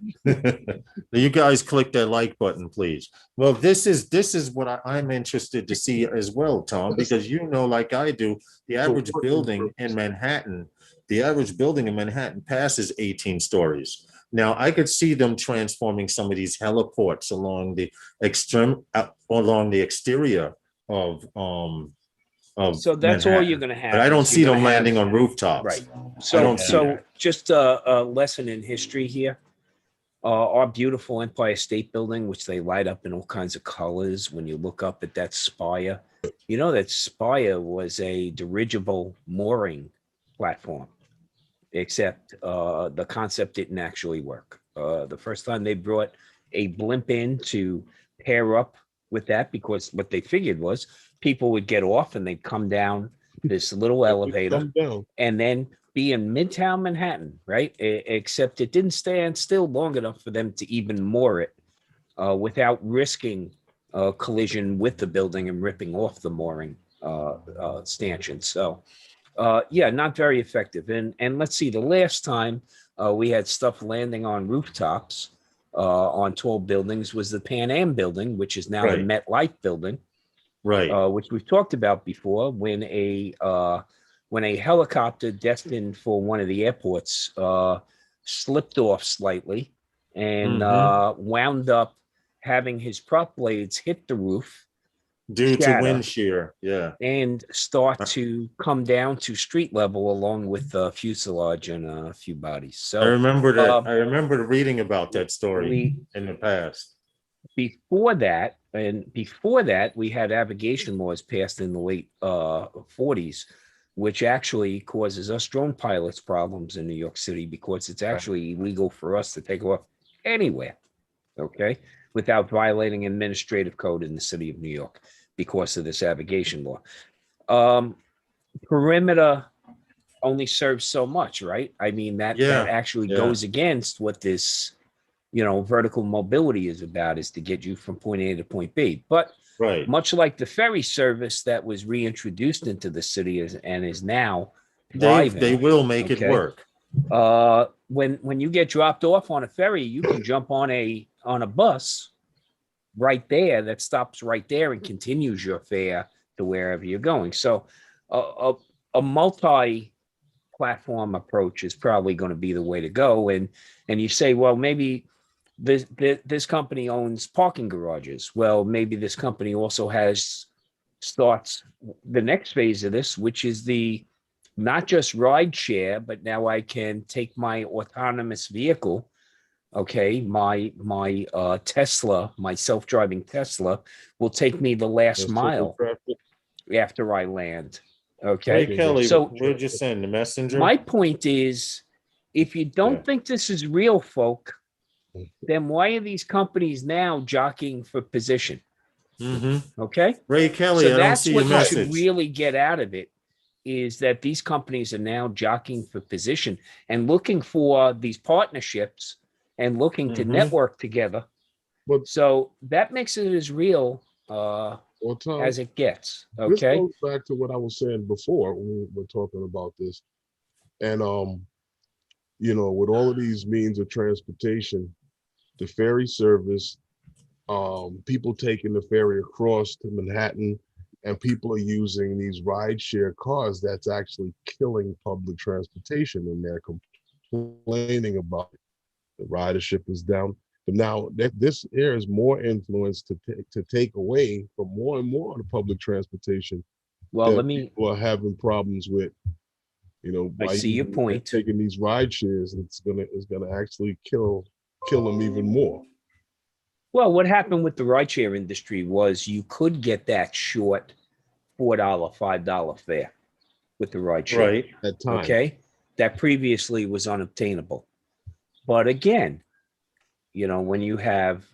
You guys click that like button, please. Well, this is what I'm interested to see as well, Tom, because you know, like I do, the average building in Manhattan, passes 18 stories. Now, I could see them transforming some of these heliports along the exterior of So that's all you're Manhattan, going to but have. I don't is see you're them gonna have- landing on rooftops. Right. I don't see So that. just a lesson in history here. Our beautiful Empire State Building, which they light up in all kinds of colors when you look up at that spire. You know that spire was a dirigible mooring platform, except the concept didn't actually work. The first time they brought a blimp in to pair up with that, because what they figured was people would get off and they'd come down this little elevator Come down. and then be in Midtown Manhattan, right? Except it didn't stand still long enough for them to even moor it without risking collision with the building and ripping off the mooring stanchion. So, yeah, not very effective. And let's see, the last time we had stuff landing on rooftops on tall buildings was the Pan Am building, which is now the Right. MetLife building, Right. which we've talked about before, when a helicopter destined for one of the airports slipped off slightly and wound up having his prop blades hit the roof, Due to shatter, wind shear. Yeah. and start to come down to street level along with the fuselage and a few bodies. I So remember that. I remember reading about that story we in the past. before that, we had aviation laws passed in the late 40s which actually causes us drone pilots problems in New York City because it's actually illegal for us to take off anywhere, okay, without violating administrative code in the city of New York because of this abrogation law. Perimeter only serves so much, right? I mean, that actually goes against what this, vertical mobility is about, is to get you from point A to point B. But much like the ferry service that was reintroduced into the city and is now thriving, they will make it work. When you get dropped off on a ferry, you can jump on a bus right there that stops right there and continues your fare to wherever you're going. So a multi-platform approach is probably going to be the way to go. And you say, well, maybe this company owns parking garages. Well, maybe this company also starts the next phase of this, which is not just ride share, but now I can take my autonomous vehicle. Okay, my Tesla, my self-driving Tesla, will take me the last mile after I land. Okay, Hey, Kelly, so where'd you send the messenger? my point is, if you don't think this is real, folk, then why are these companies now jockeying for position? Okay, Ray Kelly, so I don't see your that's what you should message. really get out of it, is that these companies are now jockeying for position and looking for these partnerships and looking to network together. So that makes it as real Tom, as it gets. This Okay. goes back to what I was saying before when we were talking about this. And with all of these means of transportation, the ferry service, people taking the ferry across to Manhattan, and people are using these rideshare cars that's actually killing public transportation, and they're complaining about it. The ridership is down. But now this here is more influence to take away from more and more of the public transportation. Well, people are having problems with. I see your point. Taking these ride shares, it's gonna actually kill them even more. Well, what happened with the rideshare industry was you could get that short $4, $5 fare with the rideshare. Right. At times. Okay. That previously was unobtainable. But again, when you have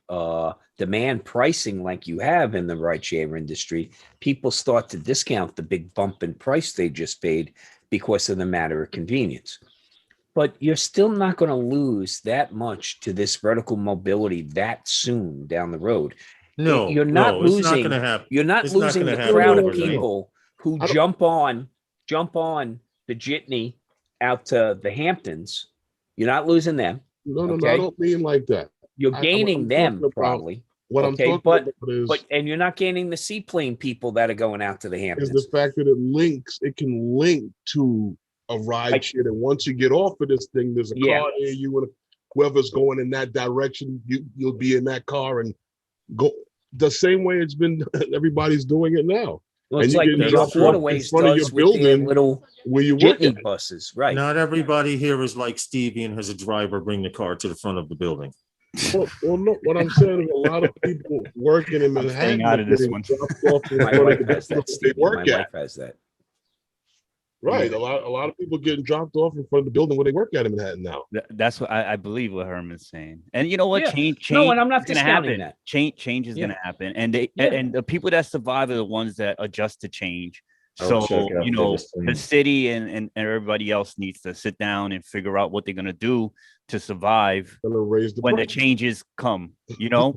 demand pricing like you have in the rideshare industry, people start to discount the big bump in price they just paid because of the matter of convenience. But you're still not going to lose that much to this vertical mobility that soon down the road. No, you're not losing. It's not going to happen. You're not losing the crowd of people who jump on the jitney out to the Hamptons. You're not losing them. No, I don't mean like that. You're gaining them probably. What I'm talking about is, and you're not gaining the seaplane people that are going out to the Hamptons. Is the fact that it can link to a ride share, that once you get off of this thing, there's a car there, you and whoever's going in that direction, you'll be in that car and go the same way it's been. Everybody's doing it now. Well, it's like the Waterways does with their little jitney buses, right? Not everybody here is like Stevie and has a driver bring the car to the front of the building. Well, no, what I'm saying is a lot of people working in Manhattan out of this one. My wife has that. My wife has that. Right, a lot of people getting dropped off in front of the building where they work at in Manhattan now. That's what I believe what Herman's saying. And you know what? Change. No, and I'm not discounting that. Change is going to happen, and and the people that survive are the ones that adjust to change. So the city and everybody else needs to sit down and figure out what they're going to do to survive when the changes come.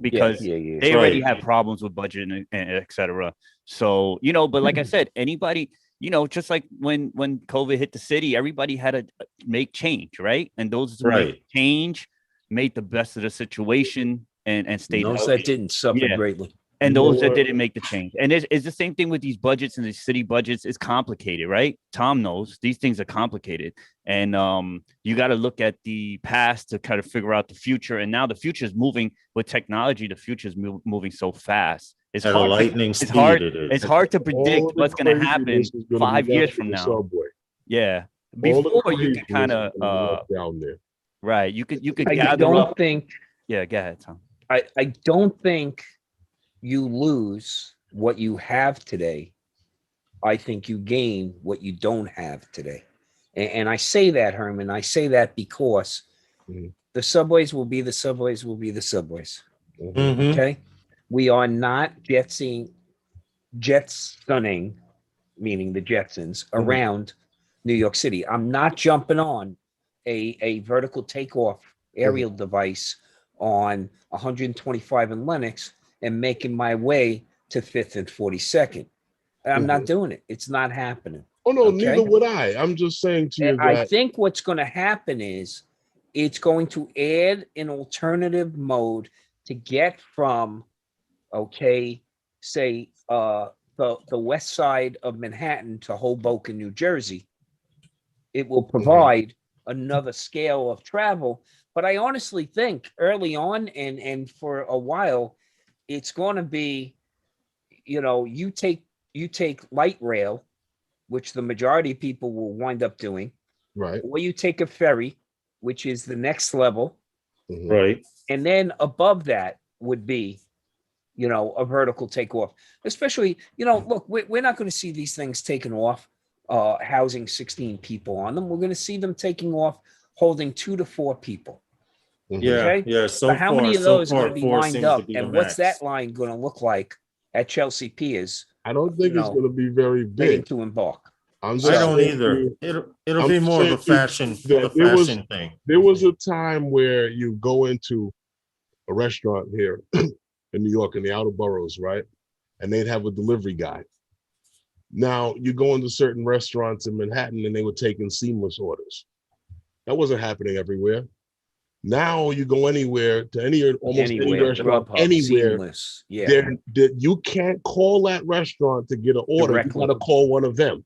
Because they already have problems with budget and et cetera. So but like I said, anybody. Just like when COVID hit the city, everybody had to make change, right? And those who made change made the best of the situation and stayed healthy. Those that didn't suffer greatly. And those that didn't make the change. And it's the same thing with these budgets and the city budgets. It's complicated, right? Tom knows these things are complicated. And you got to look at the past to kind of figure out the future. And now the future is moving with technology. The future is moving so fast. It's at hard, a lightning speed. It's hard to predict what's going to happen 5 years from now. Subway. Yeah, before you can kind of down there. Right. You could. I don't think. Yeah, go ahead, Tom. I don't think you lose what you have today I think you gain what you don't have today. And I say that, Herman, I say that because Mhm. the subways will be the subways will be the subways. Mhm. Okay. We are not jetsoning, meaning the Jetsons, around New York City. I'm not jumping on a vertical takeoff aerial device on 125 in Lenox and making my way to 5th and 42nd. I'm not doing it. It's not happening. Oh no, Okay. neither would I. I'm just saying to you I that think what's going to happen is it's going to add an alternative mode to get from, okay, say the west side of Manhattan to Hoboken, New Jersey. It will provide another scale of travel. But I honestly think early on and for a while, it's going to be, you take light rail, which the majority of people will wind up doing, right. or you take a ferry, which is the next level, Right. and then above that would be, a vertical takeoff. Especially, look, we're not going to see these things taken off, housing 16 people on them. We're going to see them taking off, holding 2 to 4 people. Yeah. Okay. Yeah. So how many of so those are far, going to be 4 lined seems to up, be the and what's max. that line going to look like at Chelsea Piers, I don't think it's going to be very waiting big. to embark? I'm I just don't saying to either. you, It'll I'm be just more of saying a to you fashion, that thing. there was a time where you go into a restaurant here in New York in the outer boroughs, right? And they'd have a delivery guy. Now you go into certain restaurants in Manhattan and they were taking seamless orders. That wasn't happening everywhere. Now you go anywhere to almost any Anywhere, restaurant Grubhub, anywhere. seamless. Yeah, There, you can't call that restaurant to get an order. Directly. You got to call one of them.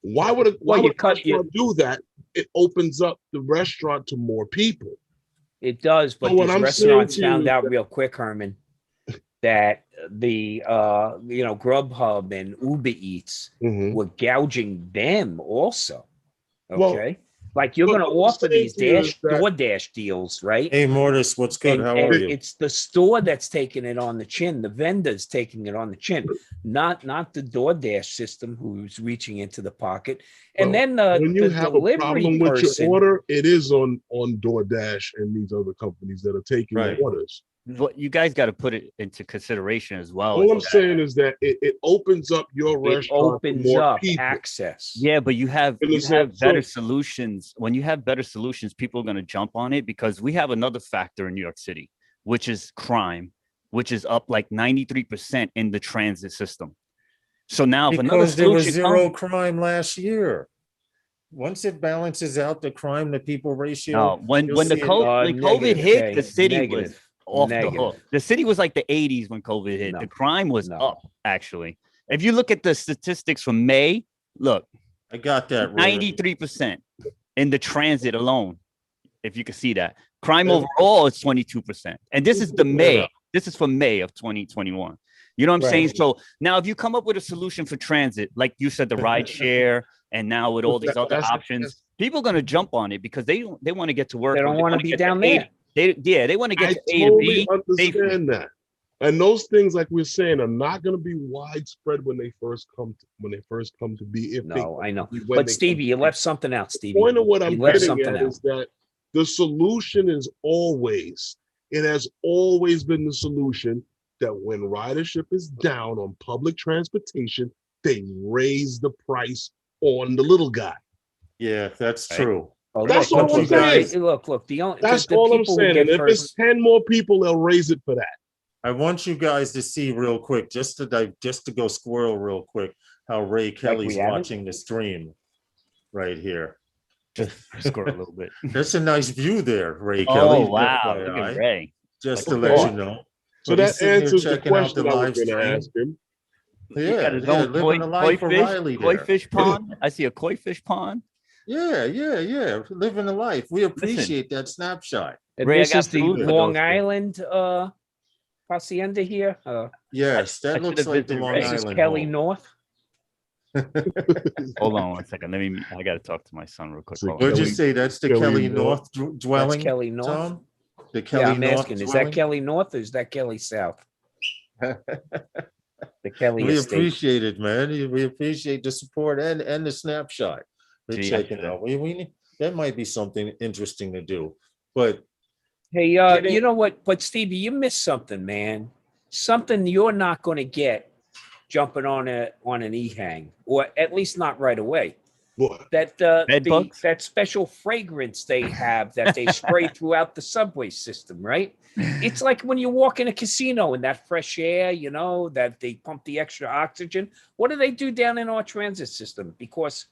Why would a restaurant do that? It opens up the restaurant to more people. It does, but what these I'm saying restaurants to you found is out that- real quick, Herman, that the Grubhub and Uber Eats Mhm. were gouging them also. Well, Okay. Like you're but going to what I'm offer saying these to you is that- DoorDash deals, right? Hey, Mortis, what's good? And, How and are you? it's the store that's taking it on the chin. The vendor's taking it on the chin, not the DoorDash system who's reaching into the pocket. And Well, then when you the have a delivery problem with person, your order, it is on DoorDash and these other companies that are taking Right. the orders. What you guys got to put it into consideration as well. All I'm saying is that it opens up your it restaurant to opens more up people. access. Yeah, but you have Understand? better So- solutions. When you have better solutions, people are going to jump on it because we have another factor in New York City, which is crime, which is up like 93% in the transit system. So now if another Because there was solution zero comes, crime last year. Once it balances out the crime to people ratio, no, when you'll the see it. when COVID Negative, hit, okay, the city was negative, off the negative. hook. The city was like the 80s when COVID hit. No, The crime was no. up actually. If you look at the statistics from May, look, I got that, Ray. 93% in the transit alone. If you can see that. Crime Yeah. overall is 22%. And this is the May. Yeah. This is for May of 2021. You know what I'm saying? Right. So now if you come up with a solution for transit, like you said, the ride share, and now with all these other That's- options, people are gonna jump on it because they want to get to work. They or don't want to wanna be get down A there. to- they want to get I to A to totally B safely. understand that. And those things, like we're saying, are not going to be widespread when they first come to be. If No, I know. when they But come Stevie, to you be. left something out, The Stevie. point of what I'm You left getting something at out. is that the solution is always, it has always been the solution that when ridership is down on public transportation, they raise the price on the little guy. Yeah, that's Right. true. Oh, That's look, all I'm look, saying. Look, the only That's the all I'm people who saying. get And if first, it's 10 more people, they'll raise it for that. I want you guys to see real quick, just to go squirrel real quick, how Ray Kelly's we haven't? watching the stream right here. Score a little bit. That's a nice view there, Ray Kelly. Oh wow! Look FYI, at Ray. just Like to a let you hawk. know. So But he's that sitting there answers the checking out question I was live going to stream. ask him. He Yeah, got his yeah, own living the life for Riley koi there. fish pond. I see a koi fish pond. Yeah, living the life. We appreciate that snapshot. and Ray, I this got is the food for Long those things. Island hacienda here. Yes, I that looks should've like the visited Long Ray. This is Island Kelly home. North. Hold on 1 second. I got to talk to my son real quick. So Hold on. What'd you Kelly- say? That's the Kelly Kelly North. North dwelling, That's Kelly North. Tom? The Yeah, Kelly I'm North asking, is dwelling? that Kelly North or is that Kelly South? The Kelly We estate. appreciate it, man. We appreciate the support and the snapshot. We're Gee, checking out. That might be something interesting to do. But Hey, getting- you know what? But Stevie, you missed something, man. Something you're not going to get jumping on an e-hang, or at least not right away. What? That Bed bugs? that special fragrance they have that they spray throughout the subway system, right? It's like when you walk in a casino and that fresh air, you know, that they pump the extra oxygen. What do they do down in our transit system? Because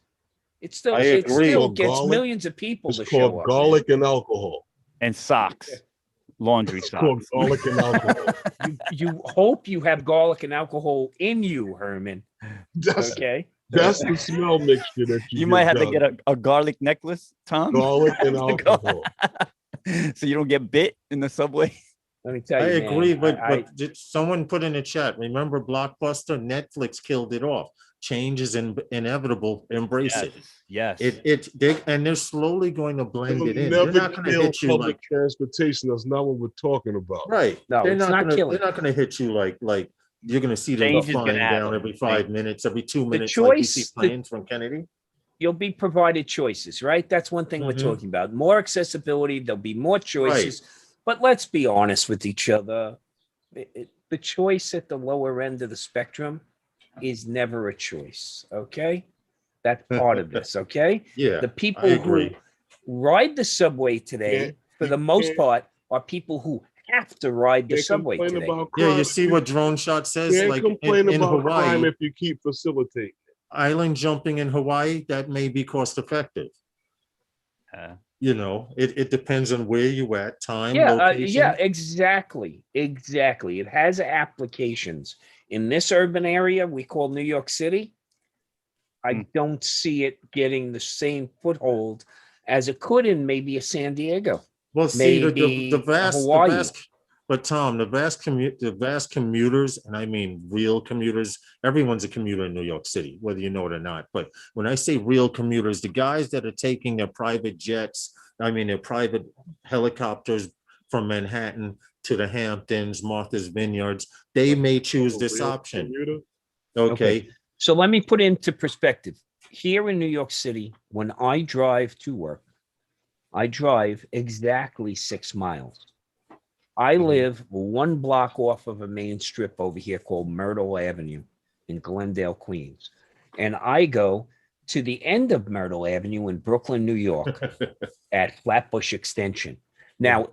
it still I agree. gets Garlic? millions of people It's to show called up. garlic and alcohol. And socks, laundry It's called socks. garlic and alcohol. You hope you have garlic and alcohol in you, Herman. That's Okay. that's the smell mixture that You might have to done. get a garlic necklace, Tom, garlic and To go- alcohol. so you don't get bit in the subway. Let me tell I you, agree, man, but did someone put in the chat, remember Blockbuster? Netflix killed it off. Change is inevitable. Embrace it. Yes. And they're slowly going to blend It'll it in. They're never not going to kill hit you public like transportation. That's not what we're talking about. right. No, they're it's not not gonna, killing. They're not going to hit you like you're going to see them Change is gonna flying down happen. every 5 minutes, every 2 minutes, like you see choice- planes from Kennedy. You'll be provided choices, right? That's one thing we're Mhm. talking about. More accessibility, there'll be more choices. But let's be honest with each other. The choice at the lower end of the spectrum is never a choice. Okay. That's part of this. Okay. Yeah, The I people who agree. ride the subway today, Yeah, for you the most can't- part, are people who have to ride the Can't subway complain today. about crime. Yeah, you see what Drone Shot says, Can't like complain in about crime Hawaii, if you keep facilitating. island jumping in Hawaii, that may be cost effective. You know, it depends on where you at, time, Yeah, location. exactly. It has applications in this urban area we call New York City. I Hmm. don't see it getting the same foothold as it could in maybe a San Diego. Well, see, maybe the vast, Hawaii. but Tom, the vast commuters, and I mean real commuters, everyone's a commuter in New York City, whether you know it or not. But when I say real commuters, the guys that are taking their private jets, I mean their private helicopters from Manhattan to the Hamptons, Martha's Vineyards, they may choose this Real option. commuter. Okay. So let me put into perspective. Here in New York City, when I drive to work, I drive exactly 6 miles. I Mhm. live 1 block off of a main strip over here called Myrtle Avenue in Glendale, Queens. And I go to the end of Myrtle Avenue in Brooklyn, New York at Flatbush Extension. Now,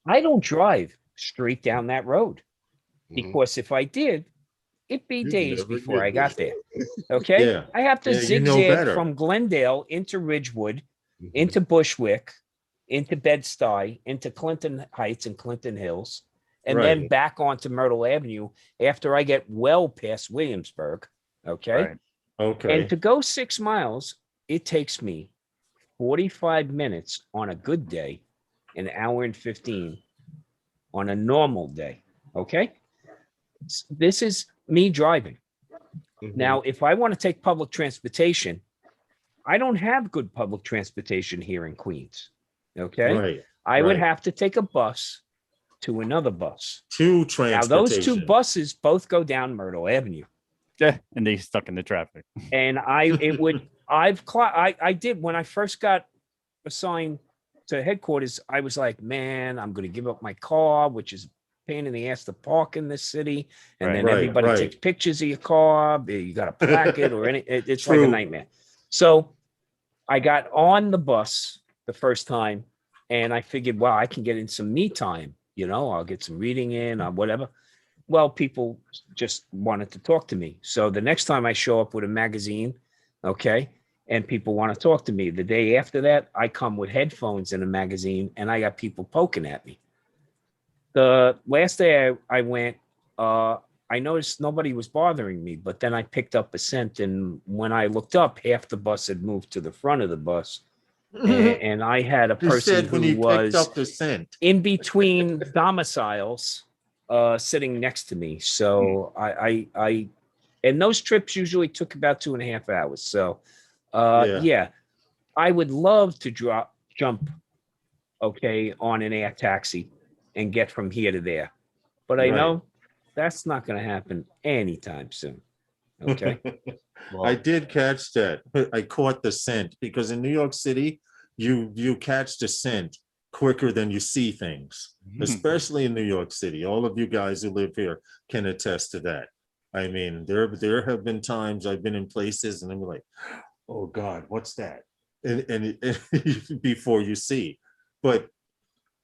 I don't drive straight down that road Mhm. because if I did, it'd be You'd days never before get I got there. there. Okay. Yeah. I have to Yeah, you know zigzag better. from Glendale into Ridgewood, Mhm. into Bushwick, into Bed-Stuy, into Clinton Heights and Clinton Hills, and then Right. back onto Myrtle Avenue after I get well past Williamsburg. Okay. Right. Okay. And to go 6 miles, it takes me 45 minutes on a good day, an hour and 15 on a normal day. Okay. This is me driving. Mhm. Now, if I want to take public transportation, I don't have good public transportation here in Queens. Okay. Right. I would right. have to take a bus to another bus. Two Now, transportation. those two buses both go down Myrtle Avenue. Yeah, and they stuck in the traffic. And I did when I first got assigned to headquarters, I was like, man, I'm going to give up my car, which is a pain in the ass to park in this city. And then Right, everybody right. takes pictures of your car. You got to plaque it or it's like a True. nightmare. So I got on the bus the first time and I figured, wow, I can get in some me time. You know, I'll get some reading in or whatever. Well, people just wanted to talk to me. So the next time I show up with a magazine, okay, and people want to talk to me, the day after that, I come with headphones and a magazine and I got people poking at me. The last day I went, I noticed nobody was bothering me, but then I picked up a scent. And when I looked up, half the bus had moved to the front of the bus. And I had a You person said when who you picked was up the scent. in between domiciles sitting next to me. So I and those trips usually took about 2.5 hours. So yeah, I would love to jump, okay, on an air taxi and get from here to there. But I Right. know That's not going to happen anytime soon. Okay. Well, I did catch that. I caught the scent because in New York City, you catch the scent quicker than you see things, especially in New York City. All of you guys who live here can attest to that. I mean, there have been times I've been in places and I'm like, oh God, what's that? Before you see. But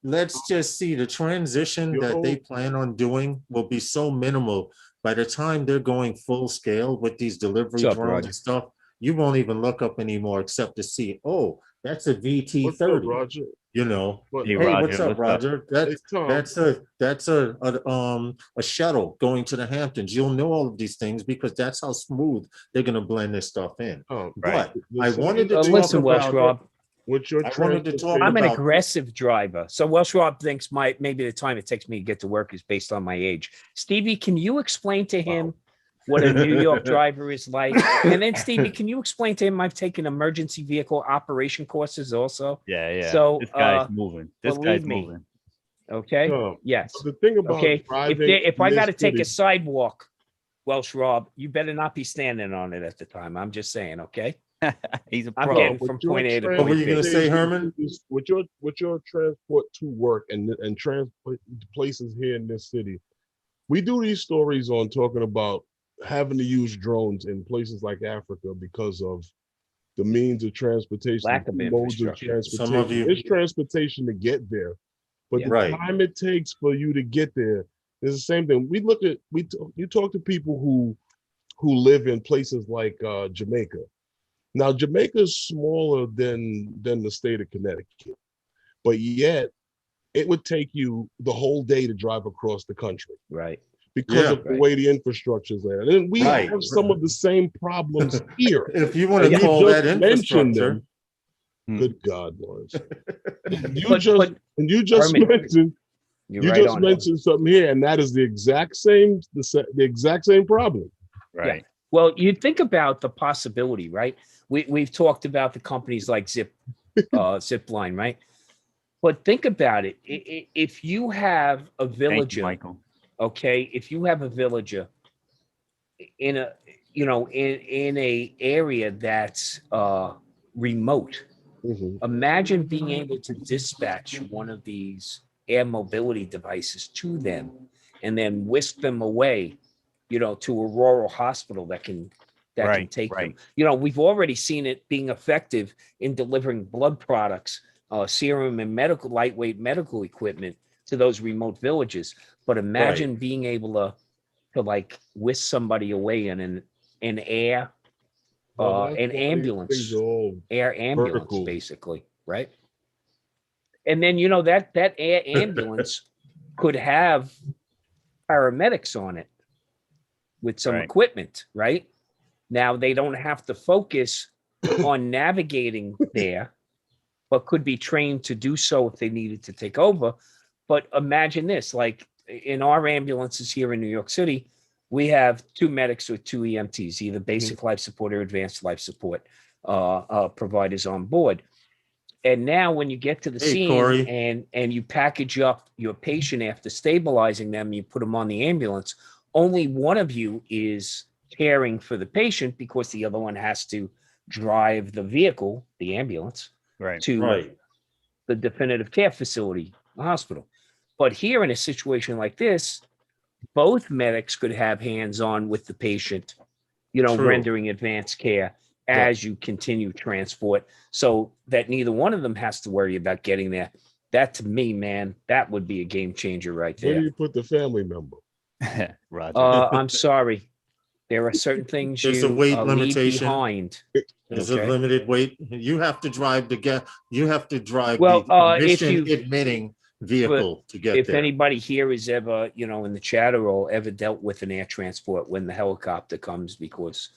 let's just see the transition that they plan on doing will be so minimal. By the time they're going full scale with these delivery What's up, drones Roger? and stuff, you won't even look up anymore except to see, oh, that's a what's up, VT-30. Roger? You know, What, Hey, hey, Roger, what's up, what's up? Roger? Hey, Tom. That's a shuttle going to the Hamptons. You'll know all of these things because that's how smooth they're gonna blend this stuff in. Oh, Right. But I wanted to talk Listen, Welsh about Rob, what's your I wanted to talk I'm an about- aggressive driver. So Welsh Rob thinks maybe the time it takes me to get to work is based on my age. Stevie, can you explain to him what a New York driver is like? And then Stevie, can you explain to him I've taken emergency vehicle operation courses also? Yeah. So, this guy's moving. This believe guy's me. moving. Okay. Tom, Yes. the thing about Okay. driving If I in got to this take a city- sidewalk, Welsh Rob, you better not be standing on it at the time. I'm just saying. Okay. He's a I'm pro. getting with from your point A to What were point you B. gonna say, Herman? With your transport to work and transport to places here in this city, we do these stories on talking about having to use drones in places like Africa because of the means of transportation, Lack of the modes of infrastructure. transportation. Some of you- It's transportation to get there, but Yeah. the Right. time it takes for you to get there is the same thing. You talk to people who live in places like Jamaica. Now, Jamaica is smaller than the state of Connecticut, but yet it would take you the whole day to drive across the country Right. because Yeah. of the Right. way the infrastructure is there. And we Right. have some of the same problems here. If you want to And you call that just mentioned infrastructure, them. Hmm. Good God, Lawrence. You But just Herman, mentioned you're you right just on it. mentioned something here, and that is the exact same problem. Right. Well, you think about the possibility, right? We've talked about the companies like Zipline, right? But think about it. If you have a Thank you, villager, Michael. okay, if you have a villager in a in a area that's remote, Mhm. imagine being able to dispatch one of these air mobility devices to them and then whisk them away, to a rural hospital that can Right, take them. right. We've already seen it being effective in delivering blood products, serum and lightweight medical equipment to those remote villages. But imagine being able to like whisk somebody away in an air, Well, that's an why these ambulance, things are all air ambulance, vertical. basically, right? And then that air ambulance could have paramedics on it with some Right. equipment, right? Now they don't have to focus on navigating there, but could be trained to do so if they needed to take over. But imagine this, like in our ambulances here in New York City, we have 2 medics or 2 EMTs, either basic life support or advanced life support providers on board. And now when you get to the Hey, scene Corey. and you package up your patient after stabilizing them, you put them on the ambulance, only one of you is caring for the patient because the other one has to drive the vehicle, the ambulance, Right. to right, the definitive care facility, the hospital. But here in a situation like this, both medics could have hands-on with the patient, True. rendering advanced care as you continue transport, so that neither one of them has to worry about getting there. That to me, man, that would be a game changer right Where do there. you put the family member? Roger. I'm sorry. There are certain things There's a you weight leave limitation. behind. there's Okay. a limited weight. You have to drive Well, the if emission you- admitting vehicle to get If there. anybody here is ever, in the chat or ever dealt with an air transport when the helicopter comes, because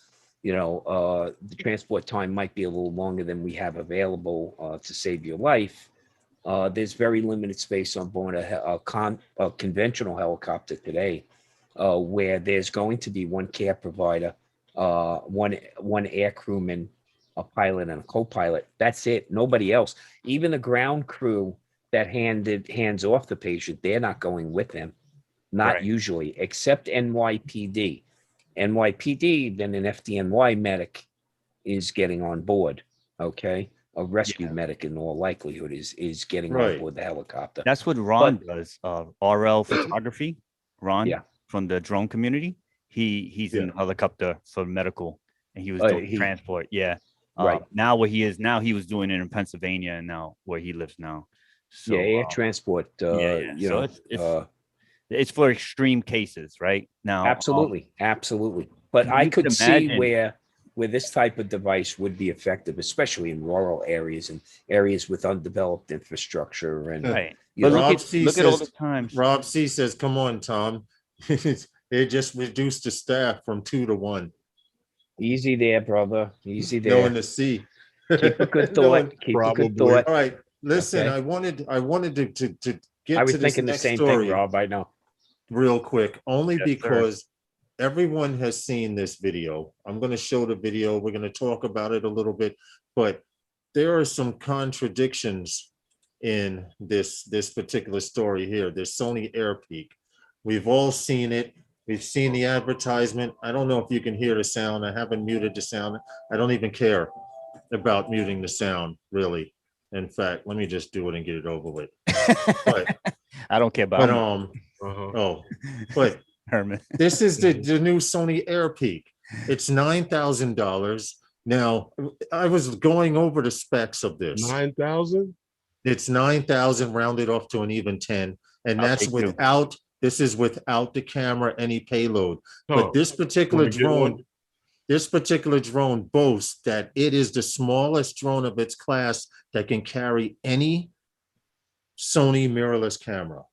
the transport time might be a little longer than we have available to save your life. There's very limited space on board a conventional helicopter today, where there's going to be one care provider, one air crewman, a pilot, and a co-pilot. That's it. Nobody else. Even the ground crew that hands off the patient, they're not going with them. not Right. usually, except NYPD. NYPD, then an FDNY medic is getting on board. Okay, a rescue Yeah. medic in all likelihood is getting on Right. board the helicopter. That's what Ron does. RL photography. Ron Yeah. from the drone community. He's in Yeah. helicopter for medical, and he was doing transport. Yeah. Right. Now where he is now, he was doing it in Pennsylvania, and now where he lives now. So Yeah, air transport. yeah. You So know, it's for extreme cases, right? Now, absolutely, absolutely. But I you could could see imagine- where this type of device would be effective, especially in rural areas and areas with undeveloped infrastructure. And right. you But know, look Rob at C look at all the says, times. Rob C says, come on, Tom. They just reduced the staff from 2 to 1. easy there, brother. Easy No there. one to see. Keep a good No one- thought. Keep a good Probably. thought. All right, listen, Okay. I wanted to I get was to this thinking the next same story thing, Rob. I know. real quick, only Yes, sir. because everyone has seen this video. I'm going to show the video. We're going to talk about it a little bit, but there are some contradictions in this particular story here. This Sony Air Peak. We've all seen it. We've seen the advertisement. I don't know if you can hear the sound. I haven't muted the sound. I don't even care about muting the sound, really. In fact, let me just do it and get it over with. But I don't care about but Uh-huh. but Herman. this is the new Sony Air Peak. It's $9,000. Now, I was going over the specs of this. 9,000? It's 9,000 rounded off to an even 10, and I'll that's take two. without, this is without the camera, any payload. But Huh. this particular Wanna get one? drone boasts that it is the smallest drone of its class that can carry any Sony mirrorless camera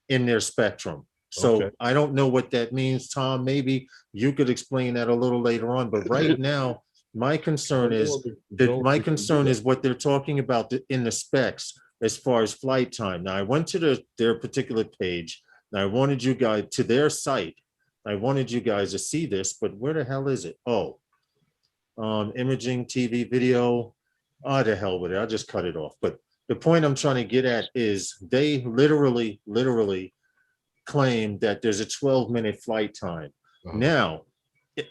in their spectrum. So Okay. I don't know what that means, Tom. Maybe you could explain that a little later on. But right now, my concern is what they're talking about in the specs as far as flight time. Now I went to their particular page. Now I wanted you guys to their site. I wanted you guys to see this, but where the hell is it? Oh, imaging, TV, video. Oh, the hell with it. I'll just cut it off. But the point I'm trying to get at is they literally claim that there's a 12-minute flight time. Uh-huh. Now,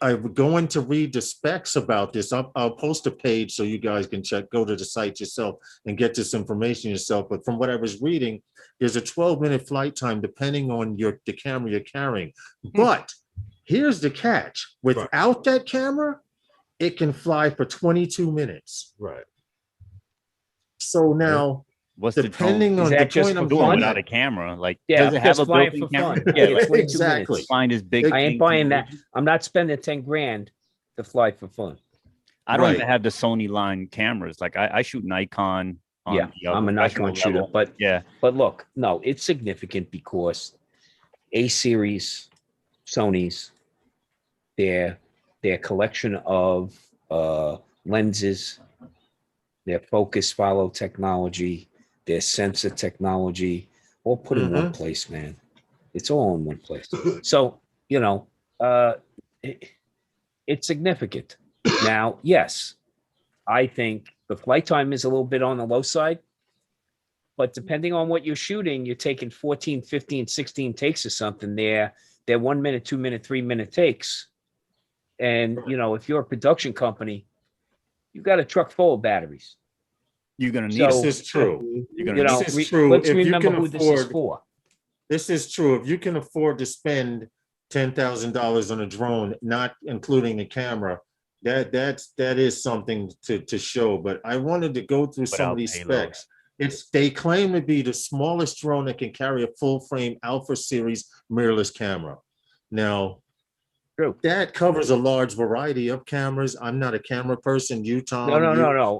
I'm going to read the specs about this. I'll post a page so you guys can go to the site yourself and get this information yourself. But from what I was reading, there's a 12-minute flight time depending on the camera you're carrying. But here's the catch. Without that camera, it can fly for 22 minutes. Right. So now, What's the depending Is on that the just point I'm for doing going fun? without at, a camera? Like, Yeah, does it have just a flying built-in for camera? fun. Yeah, Yeah, like, 22 exactly. minutes. find this big. I ain't thing buying to that. use. I'm not spending 10 grand to fly for fun. I don't Right. even have the Sony line cameras. Like I shoot Nikon. On Yeah, the I'm a professional Nikon shooter, level. but look, no, it's significant because A series Sony's their collection of lenses, their focus follow technology, their sensor technology, all put in one place, man. It's all in one place. So, you know, it's significant. Now, yes, I think the flight time is a little bit on the low side, but depending on what you're shooting, you're taking 14, 15, 16 takes or something there. They're 1 minute, 2 minute, 3 minute takes. And, you know, if you're a production company, you've got a truck full of batteries. You're gonna need. So, this is true. You're gonna You need. know, This is true. let's If you remember can who this is afford- for. This is true. If you can afford to spend $10,000 on a drone, not including the camera, that is something to show. But I wanted to go through some of Without these payload. specs. They claim to be the smallest drone that can carry a full frame Alpha series mirrorless camera. Now, True. that covers a large variety of cameras. I'm not a camera person. You, Tom. No.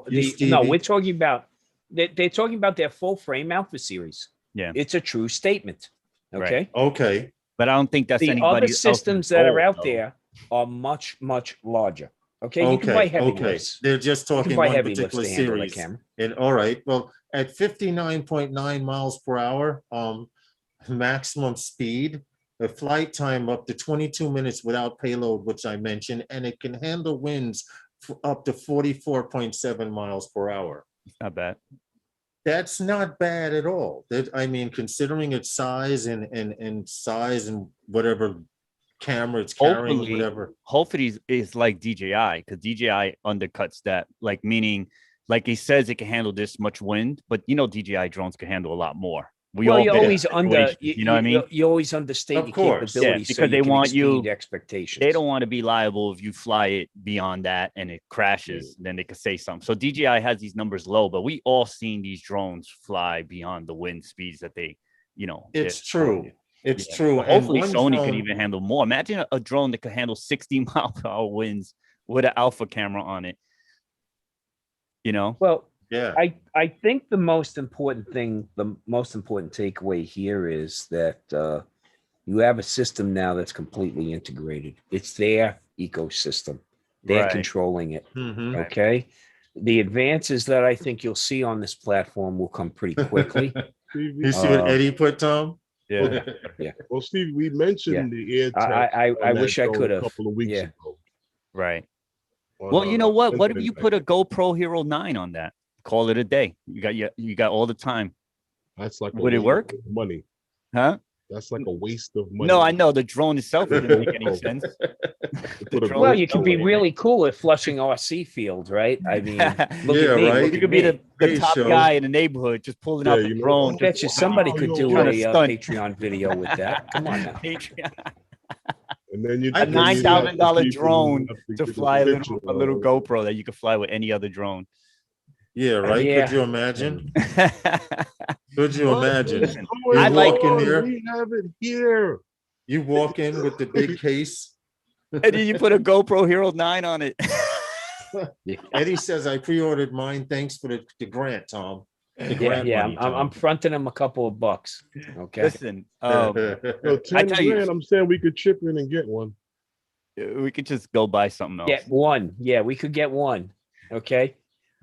you, No, Stevie. we're talking about they're talking about their full frame Alpha series. Yeah. It's a true statement. Okay. Right. Okay. But I don't think that's The anybody other else's systems that are goal, out though. there are much, much larger. Okay. You can buy heavy lifts. They're just You talking can buy one heavy lifts particular to handle that series. camera. And all right, well, at 59.9 miles per hour, maximum speed, the flight time up to 22 minutes without payload, which I mentioned, and it can handle winds up to 44.7 miles per hour. Not bad. That's not bad at all. That, I mean, considering its size and size and whatever camera it's carrying, Hopefully, whatever. hopefully is like DJI, because DJI undercuts that. Like meaning, like he says, it can handle this much wind, but you know, DJI drones can handle a lot more. We Well, all you been in always situations, you know what I mean? you always understate Of your course. Yeah, capabilities, so because you they can want you- exceed expectations. They don't want to be liable if you fly it beyond that and it crashes, then they could say something. So DJI has these numbers low, but we all seen these drones fly beyond the wind speeds that they, you know. It's true. It's Yeah. true. But hopefully one Sony drone- could even handle more. Imagine a drone that could handle 60 mile per hour winds with an alpha camera on it. You know? Well, Yeah. I think the most important thing, the most important takeaway here is that you have a system now that's completely integrated. It's their ecosystem. They're Right. controlling it. Mhm. Right. Okay. The advances that I think you'll see on this platform will come pretty quickly. You see what Eddie put, Tom? Yeah. Well, Steve, we mentioned the air I wish I could a have. couple of weeks Yeah. ago. Right. on, Well, you know what? What if Infinite you Night. put a GoPro Hero 9 on that? Call it a day. You got all the time. That's like a Would it waste work? of money. Huh? That's like a waste of money. No, I know the drone itself wouldn't make any Oh. sense. Put a drone Well, is you could be nowhere. really cool at flushing RC fields, right? I mean, look Yeah, at me. right. Look You at could be me. the Hey, top show. guy in the neighborhood just pulling out Yeah, the you know, drone. I Bet you somebody wow, could yo, do trying a to stunt. Patreon video with that. Come on now. Patreon. And then you A A then you have the $9,000 people who drone have to get fly a picture little of it. GoPro that you could fly with any other drone. Yeah, right. Yeah. Could you imagine? I Could you What imagine? is going I like in on? there. We have it here. You walk in with the big case. And then you put a GoPro Hero 9 on it. Eddie says, I pre-ordered mine. Thanks for the grant, Tom. The Yeah, grant yeah. money, I'm fronting him a couple of bucks. Okay. Listen, So I 10 tell you- grand, I'm saying we could chip in and get one. we could just go buy something else. Get one. Yeah, we could get one. Okay.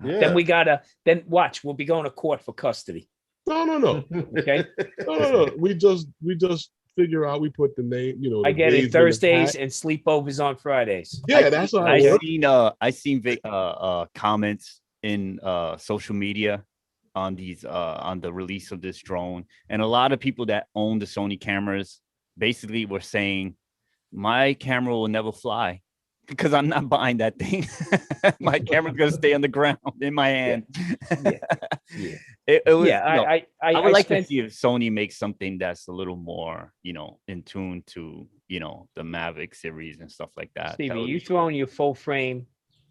Yeah. Then we gotta then watch. We'll be going to court for custody. No. Okay. No. We just figure out. We put the name. You know, I the get days in it the Thursdays hat. and sleepovers on Fridays. Yeah, that's how I it works. seen comments in social media on these on the release of this drone, and a lot of people that own the Sony cameras basically were saying my camera will never fly because I'm not buying that thing. My camera's gonna stay on the ground in my hand. Yeah. It was, Yeah, you know, I I would like spent, to see if Sony makes something that's a little more, you know, in tune to, you know, the Mavic series and stuff like that. That Stevie, would you be throwing your full frame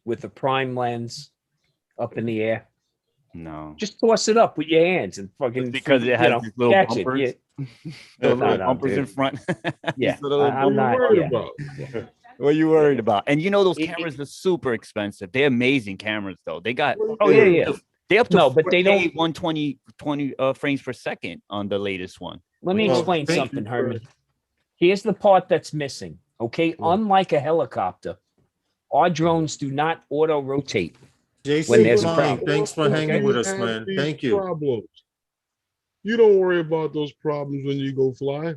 with a prime lens up in the air. cool. No. Just toss it up with your hands and fucking Because it has these little catch bumpers. it. Yeah. The No, little no, bumpers in dude. front. Yeah, These little I'm What are not- you worried yeah. about? What are you worried about? And you know those It- cameras are super expensive. They're amazing cameras though. They got Oh yeah, yeah. they up to No, but they 4K, don't- 120 frames per second on the latest one. Let me Well, explain thank something, you, Herman. Here's the part that's missing. Okay, unlike a helicopter, our drones do not auto rotate. Jason, When there's a flying, problem. thanks for Okay. hanging with us, have man. these Thank you. Problems. You don't worry about those problems when you go fly.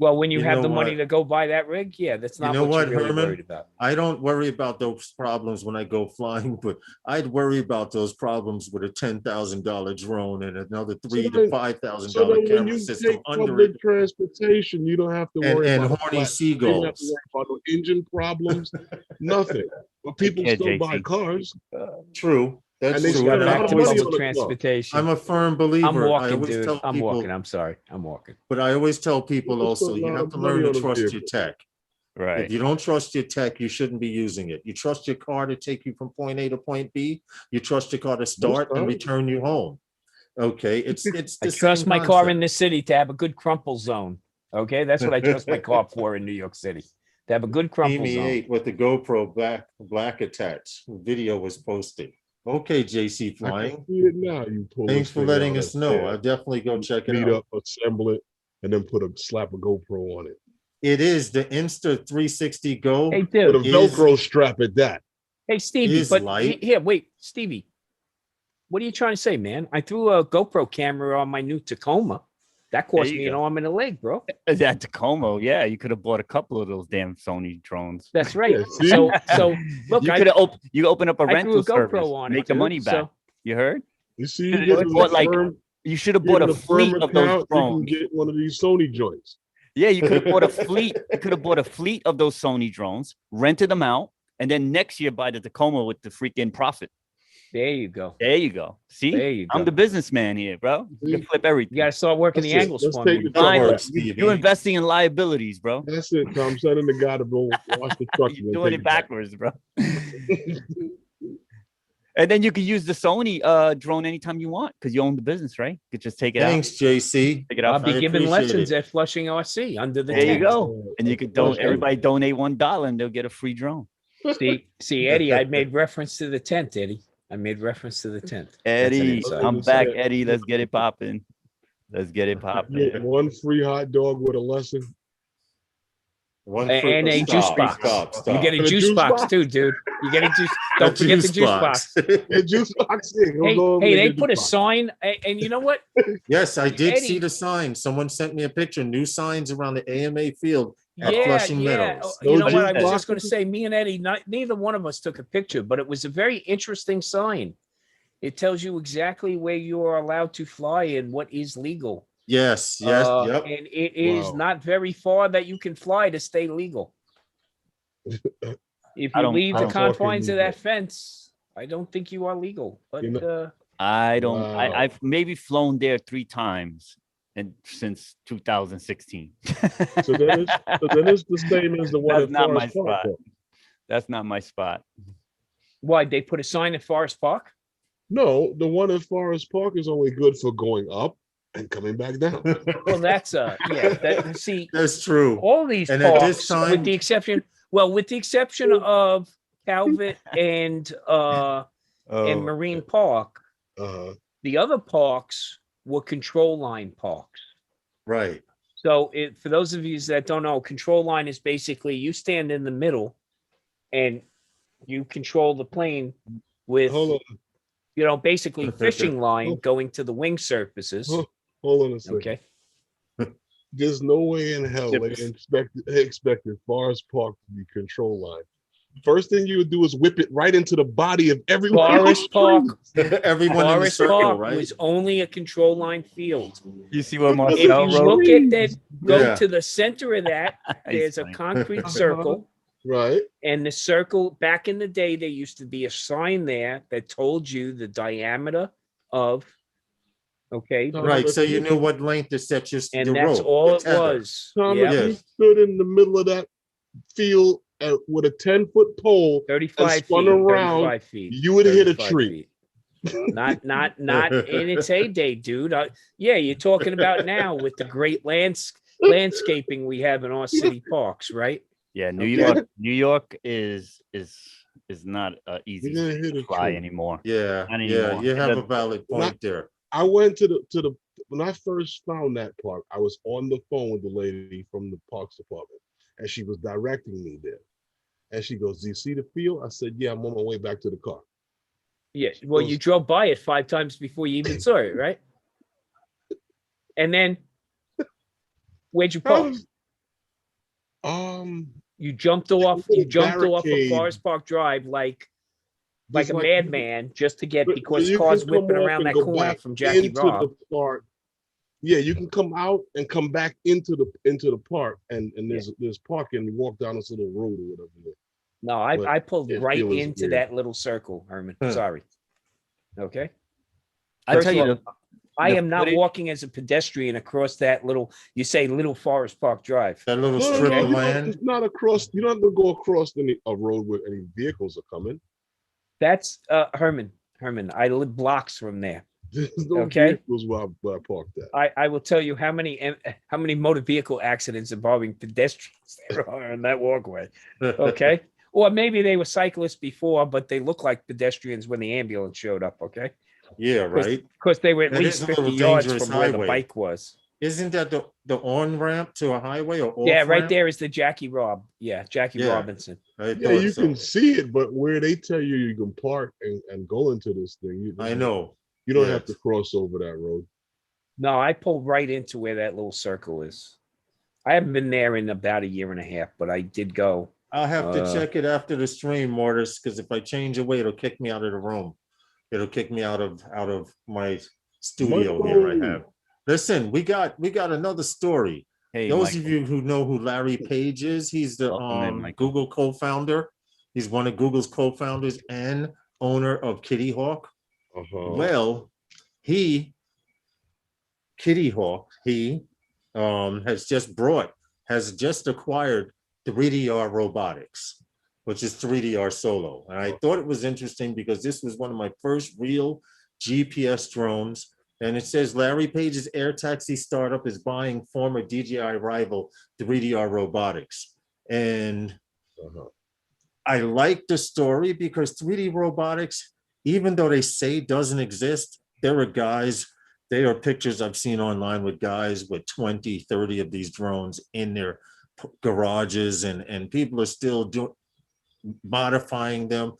Well, when you You have know the money what? to go buy that rig, yeah, that's You not know what, what, you're really Herman? worried about. I don't worry about those problems when I go flying, but I'd worry about those problems with a $10,000 drone and another $3,000 to then- $5,000 So then when camera you system take under public it. transportation, you don't have to And- worry and about horny flat- you don't have to seagulls. worry about no engine problems, nothing. But people care, still buy JC. cars. True, that's And they true. spend Go a lot back of to money on public the car. transportation. I'm a firm believer. I'm I walking, always dude. tell I'm people, walking. I'm sorry. I'm walking. but I always tell people People also, spend a you lot have of to money learn to on a trust your vehicle. tech. Right. If you don't trust your tech, you shouldn't be using it. You trust your car to take you from point A to point B. You trust your car to start and times. return you home. Okay, it's I the trust same my car concept. in this city to have a good crumple zone. Okay, that's what I trust my car for in New York City. To have a good crumple Amy zone. 8 with the GoPro black attached. Video was posted. Okay, JC I Flying. can see it now. You pull Thanks this for thing letting out us and know. say, I'll definitely go check it Meet out. up, assemble it, and then slap a GoPro on it It is the Insta 360 Go. Hey, with a dude. Is- Velcro strap at that. Hey, Stevie. is But light. here, wait, Stevie. What are you trying to say, man? I threw a GoPro camera on my new Tacoma. That cost you me an go. arm and a leg, bro. That Tacoma, yeah, you could have bought a couple of those damn Sony drones. That's right. Yeah, see? So look, you I, could have you open up a I threw rental a GoPro service, on make it, the dude, money back. so- You heard? You see, Should've you just get bought, a like, firm, you should have you bought get a a firm fleet of those account, you can drones. get one of these Sony joints. Yeah, you could have bought a fleet. You could have bought a fleet of those Sony drones, rented them out, and then next year buy the Tacoma with the freaking profit. There you go. There you go. See, There you I'm go. the businessman here, bro. You can See? flip You everything. got to start working the That's it. angles Let's for take me. the truck Fine. back. You're investing in liabilities, bro. That's it. I'm sending the guy to go wash the truck. You're doing it backwards, bro. And then you can use the Sony drone anytime you want because you own the business, right? You could just take it Thanks, JC. out. Take it I'll out. be I giving appreciate lessons it. at Flushing RC under the There you tent. go. And you could donate. Okay. Everybody donate $1 and they'll get a free drone. See, Eddie, I made reference to the tent, Eddie. I made reference to the tent. That's an Eddie, insight. I'm back, Eddie. Let's get it popping. Let's get it Get popping. one free hot dog with a lesson. One And a juice box. You get a And a juice juice box box? too, dude. You get a juice. Don't forget the juice box. A juice box. Yeah, go Hey, over hey, and they get put a juice box. sign, and you know what? Yes, I did see Eddie. the sign. Someone sent me a picture, new signs around the AMA field at Yeah, Flushing yeah. Meadows. You know Those what? I juice was just going to boxes? say, me and Eddie, neither one of us took a picture, but it was a very interesting sign. It tells you exactly where you are allowed to fly and what is legal. Yes, yep. And it is Wow. not very far that you can fly to stay legal. If I you don't- leave I the don't confines of fucking that fence, I don't think you are legal. But You know- I don't. Wow. I've maybe flown there 3 times and since 2016. So then it's the same as the one That's at not my Forest Park. spot. That's not my spot. why they put a sign at Forest Park? No, the one at Forest Park is only good for going up and coming back down. Well, that's yeah. See, That's true. all these And at parks, this time- with the exception of Calvert and Marine Park, Uh-huh. the other parks were control line parks. Right. So for those of you that don't know, control line is basically you stand in the middle and you control the plane with, Hold on. basically fishing line going to the wing surfaces. Hold on a second. Okay. There's no way in hell they expected Forest Park to be control line. First thing you would do is whip it right into the body of everyone. Forest Park, Everyone in the Forest circle, Park right? was only a control line field. You see what If Marcel you wrote? look at that, go Yeah. to the center of that, He's there's a funny. concrete circle. Right. And the circle, back in the day, there used to be a sign there that told you the diameter of, okay, Tom, Right, if so you knew what length to set your and your that's rope, all your it tether. was. Tom, Yeah, if you Yes. stood in the middle of that field with a 10-foot pole, 35 spun feet, around, 35 feet. you would hit a 35 tree. feet. Not in its heyday, dude. Yeah, you're talking about now with the great landscaping we have in our city parks, right? Yeah, New Okay. York. New York is not easy You're gonna hit to a fly tree. anymore. Yeah, Not yeah, anymore. you It have a doesn't- valid point there. I went to the when I first found that park, I was on the phone with the lady from the parks department, and she was directing me there. And she goes, "Do you see the field?" I said, "Yeah, I'm on my way back to the car." Yeah. Well, you drove by it 5 times before you even saw it, right? And then where'd you I park? was, You jumped off of barricade. Forest Park Drive like just a madman just to get so because you cars can come whipping off around and that go corner back from Jackie into Rob. the park. Yeah, you can come out and come back into the park, and there's parking. You walk down this little road or whatever. there. No, But I pulled it right feels into weird. that little circle, Herman. Huh. Sorry. Okay. I First tell you, of all, I the am not footage- walking as a pedestrian across that little, you say little Forest Park Drive. That little No, strip no, of no, land. it's not across. You don't have to go across a road where any vehicles are coming. That's Herman. I live blocks from there. There's no Okay. vehicles where I parked at. I will tell you how many motor vehicle accidents involving pedestrians there are on that walkway. Okay. Or maybe they were cyclists before, but they look like pedestrians when the ambulance showed up. Okay. Yeah, right. Because they were at That least is a 50 little yards dangerous from where the highway. bike was. Isn't that the on ramp to a highway or off Yeah, right ramp? there is the Jackie Rob. Yeah, Jackie Yeah. Robinson. I Yeah, thought you so. can see it, but where they tell you can park and go into this thing, I know. you don't have yes. to cross over that road. No, I pulled right into where that little circle is. I haven't been there in about 1.5 years, but I did go. I'll have to Uh, check it after the stream, Mortis, because if I change away, it'll kick me out of the room. it'll kick me out of my studio here. I have. Listen, we got another story. Hey, Those of Michael, you who know who Larry Page is, he's the welcome in, Michael. Google co-founder. He's one of Google's co-founders and owner of Kitty Hawk. Well, Kitty Hawk, has just acquired 3DR Robotics, which is 3DR Solo. And I thought it was interesting because this was one of my first real GPS drones. And it says Larry Page's air taxi startup is buying former DJI rival 3DR Robotics. And I like the story because 3D Robotics, even though they say doesn't exist, there are pictures I've seen online with guys with 20, 30 of these drones in their garages, and people are still modifying them.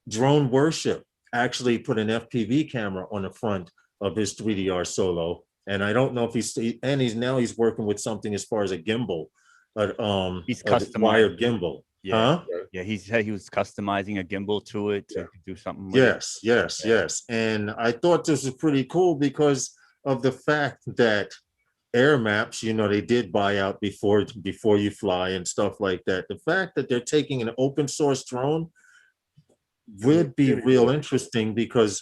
Drone Worship actually put an FPV camera on the front of his 3DR Solo. And I don't know if he's working with something as far as a gimbal, but He's a wired gimbal. Yeah, Huh? yeah. He said he was customizing a gimbal to it to do something. With it. Yes. And I thought this was pretty cool because of the fact that air maps, they did buy out before you fly and stuff like that. The fact that they're taking an open source drone would be real interesting, because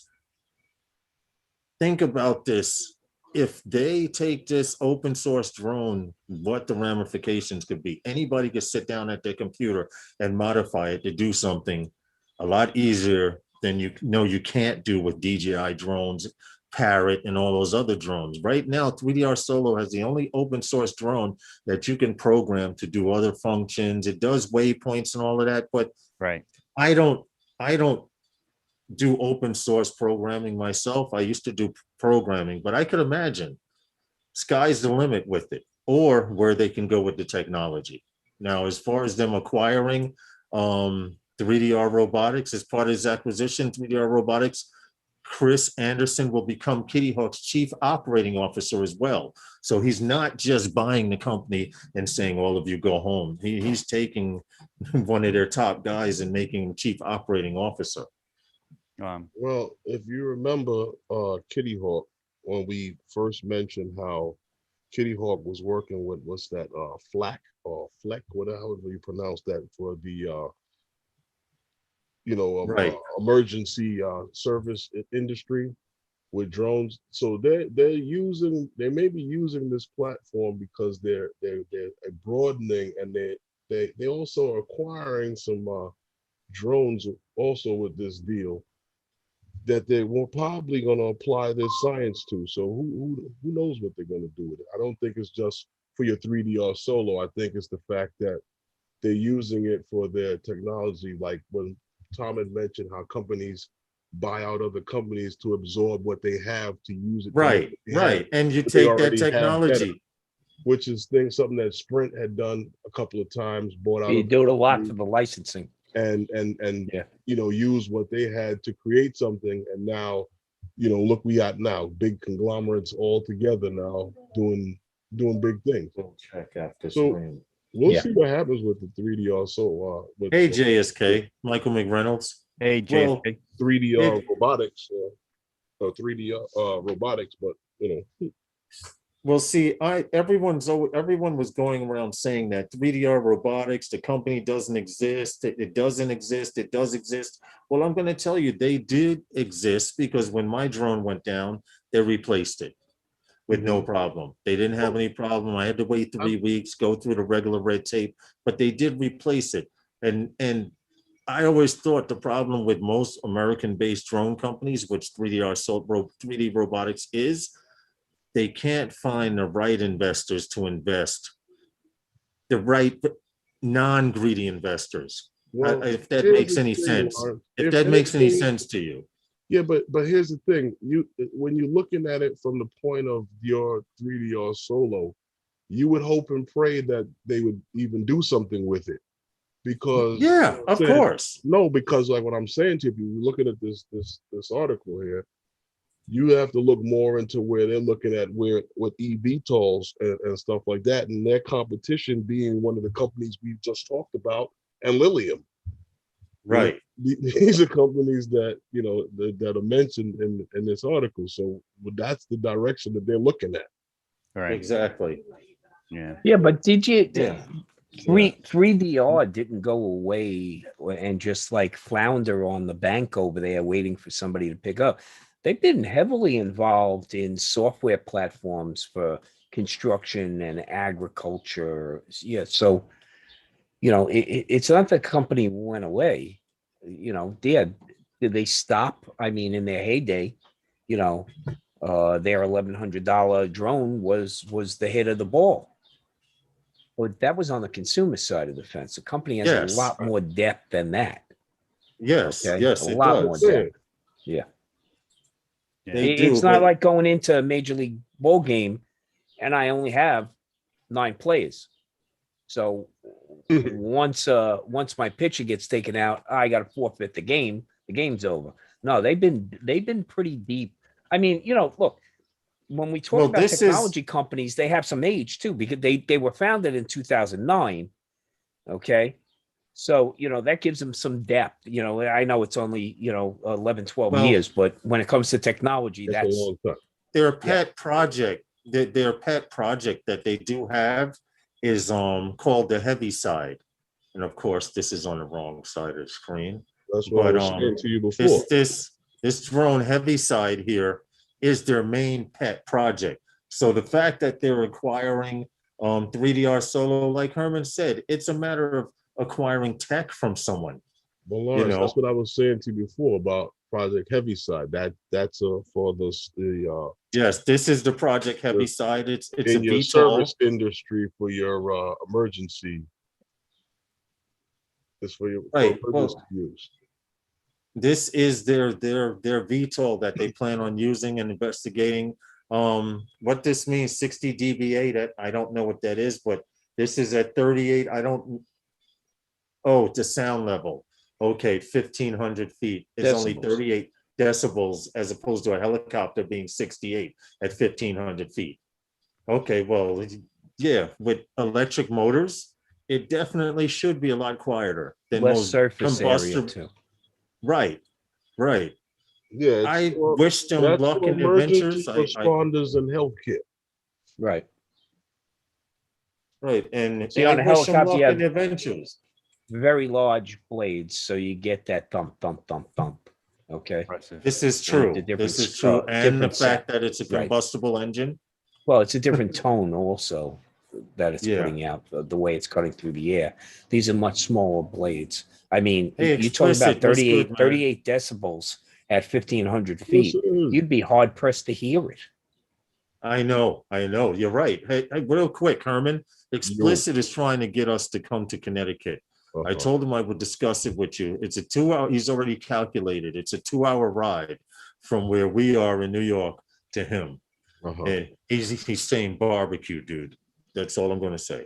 think about this. If they take this open source drone, what the ramifications could be. Anybody could sit down at their computer and modify it to do something a lot easier than you can't do with DJI drones, Parrot, and all those other drones. Right now, 3DR Solo has the only open source drone that you can program to do other functions. It does waypoints and all of that, but Right. I don't do open source programming myself. I used to do programming, but I could imagine sky's the limit with it, or where they can go with the technology. Now, as far as them acquiring 3DR Robotics, as part of his acquisition, 3DR Robotics, Chris Anderson will become Kitty Hawk's chief operating officer as well. So he's not just buying the company and saying, all of you go home. He's taking one of their top guys and making him chief operating officer. Well, if you remember Kitty Hawk, when we first mentioned how Kitty Hawk was working with, what's that, FLAC or FLEC, whatever you pronounce that, for the Right. emergency service industry with drones. So they may be using this platform because they're broadening, and they also are acquiring some drones also with this deal that they were probably going to apply this science to. So who knows what they're going to do with it. I don't think it's just for your 3DR Solo. I think it's the fact that they're using it for their technology, like when Tom had mentioned how companies buy out other companies to absorb what they have to use it. Right. And you take that technology, which is something that Sprint had done a couple of times, bought out. You do it a lot for the licensing. And use what they had to create something. And now, look, we got now big conglomerates all together now doing big things. We'll check after So screen. we'll see what happens with the 3DR. So Hey, JSK, Michael McReynolds. Hey, JFK. Well, 3DR robotics, or 3DR robotics, but Well, see, everyone was going around saying that 3DR Robotics, the company doesn't exist. It doesn't exist. It does exist. Well, I'm going to tell you, they did exist, because when my drone went down, they replaced it with no problem. They didn't have any problem. I had to wait 3 weeks, go through the regular red tape, but they did replace it. And I always thought the problem with most American-based drone companies, which 3D Robotics is, they can't find the right investors to invest, the right non-greedy investors. well, If that here's makes the any thing, sense, Mark. if that makes any sense to you. Yeah, but here's the thing. When you're looking at it from the point of your 3DR Solo, you would hope and pray that they would even do something with it. Because Yeah, of course. No, because like what I'm saying to you, if you're looking at this article here, you have to look more into where they're looking at with eVTOLs and stuff like that, and their competition being one of the companies we've just talked about, and Lilium. Right. These are companies that, that are mentioned in this article. So that's the direction that they're looking at. Right. Exactly. Yeah. Yeah, but did you Yeah. 3DR didn't go away and just like flounder on the bank over there waiting for somebody to pick up. They've been heavily involved in software platforms for construction and agriculture. Yeah, so it's not the company went away. Did they stop? I mean, in their heyday, their $1,100 drone was the hit of the ball. But that was on the consumer side of the fence. The company has a Yes. lot more depth than that. Yes. Okay, Yes, a it lot more does. depth. Yeah, They do. it's not but- like going into a major league ball game, and I only have 9 players. So once my pitcher gets taken out, I got to forfeit the game. The game's over. No, they've been pretty deep. I mean, look, when we talk Well, about this is- technology companies, they have some age too, because they were founded in 2009. Okay. So, that gives them some depth. I know it's only, 11, 12 Well- years, but when it comes to technology, That's a that's long time. Their pet project, their pet project that they do have is called the heavy side. And of course, this is on the wrong side of the screen. That's what I But, was saying to you before. This drone heavy side here is their main pet project. So the fact that they're acquiring 3DR Solo, like Herman said, it's a matter of acquiring tech from someone. Well, Lawrence, know. that's what I was saying to you before about Project Heaviside. That's for the Yes, this is the project heavy side. It's a in your VTOL. service industry for your emergency. It's for your Right, for emergency use. This is their VTOL that they plan on using and investigating. What this means, 60 dBA, that I don't know what that is, but this is at 38. It's a sound level. Okay, 1,500 feet is only Decibels. 38 decibels as opposed to a helicopter being 68 at 1,500 feet. Okay, well, yeah, with electric motors, it definitely should be a lot quieter than less most surface area combustion. too. Right. Yeah, I wish them that's luck for in emergency adventures. responders and healthcare. Right. Right, and See, on I a wish them helicopter, luck you in have- adventures. Very large blades, so you get that thump, thump, thump, thump. Okay. Impressive. This is And true. the different This is true, and the different fact that it's a Right. combustible engine. Well, it's a different tone also that it's Yeah. putting out, the way it's cutting through the air. These are much smaller blades. I mean, Hey, you're talking explicit, about that's good, man. 38 decibels at 1,500 Yes, feet. it is. You'd be hard pressed to hear it. I know, you're right. Hey, real quick, Herman, Explicit is trying to get us to come to Connecticut. I told him I would discuss it with you. It's a 2-hour, he's already calculated. It's a 2-hour ride from where we are in New York to him. And he's saying barbecue, dude. That's all I'm gonna say.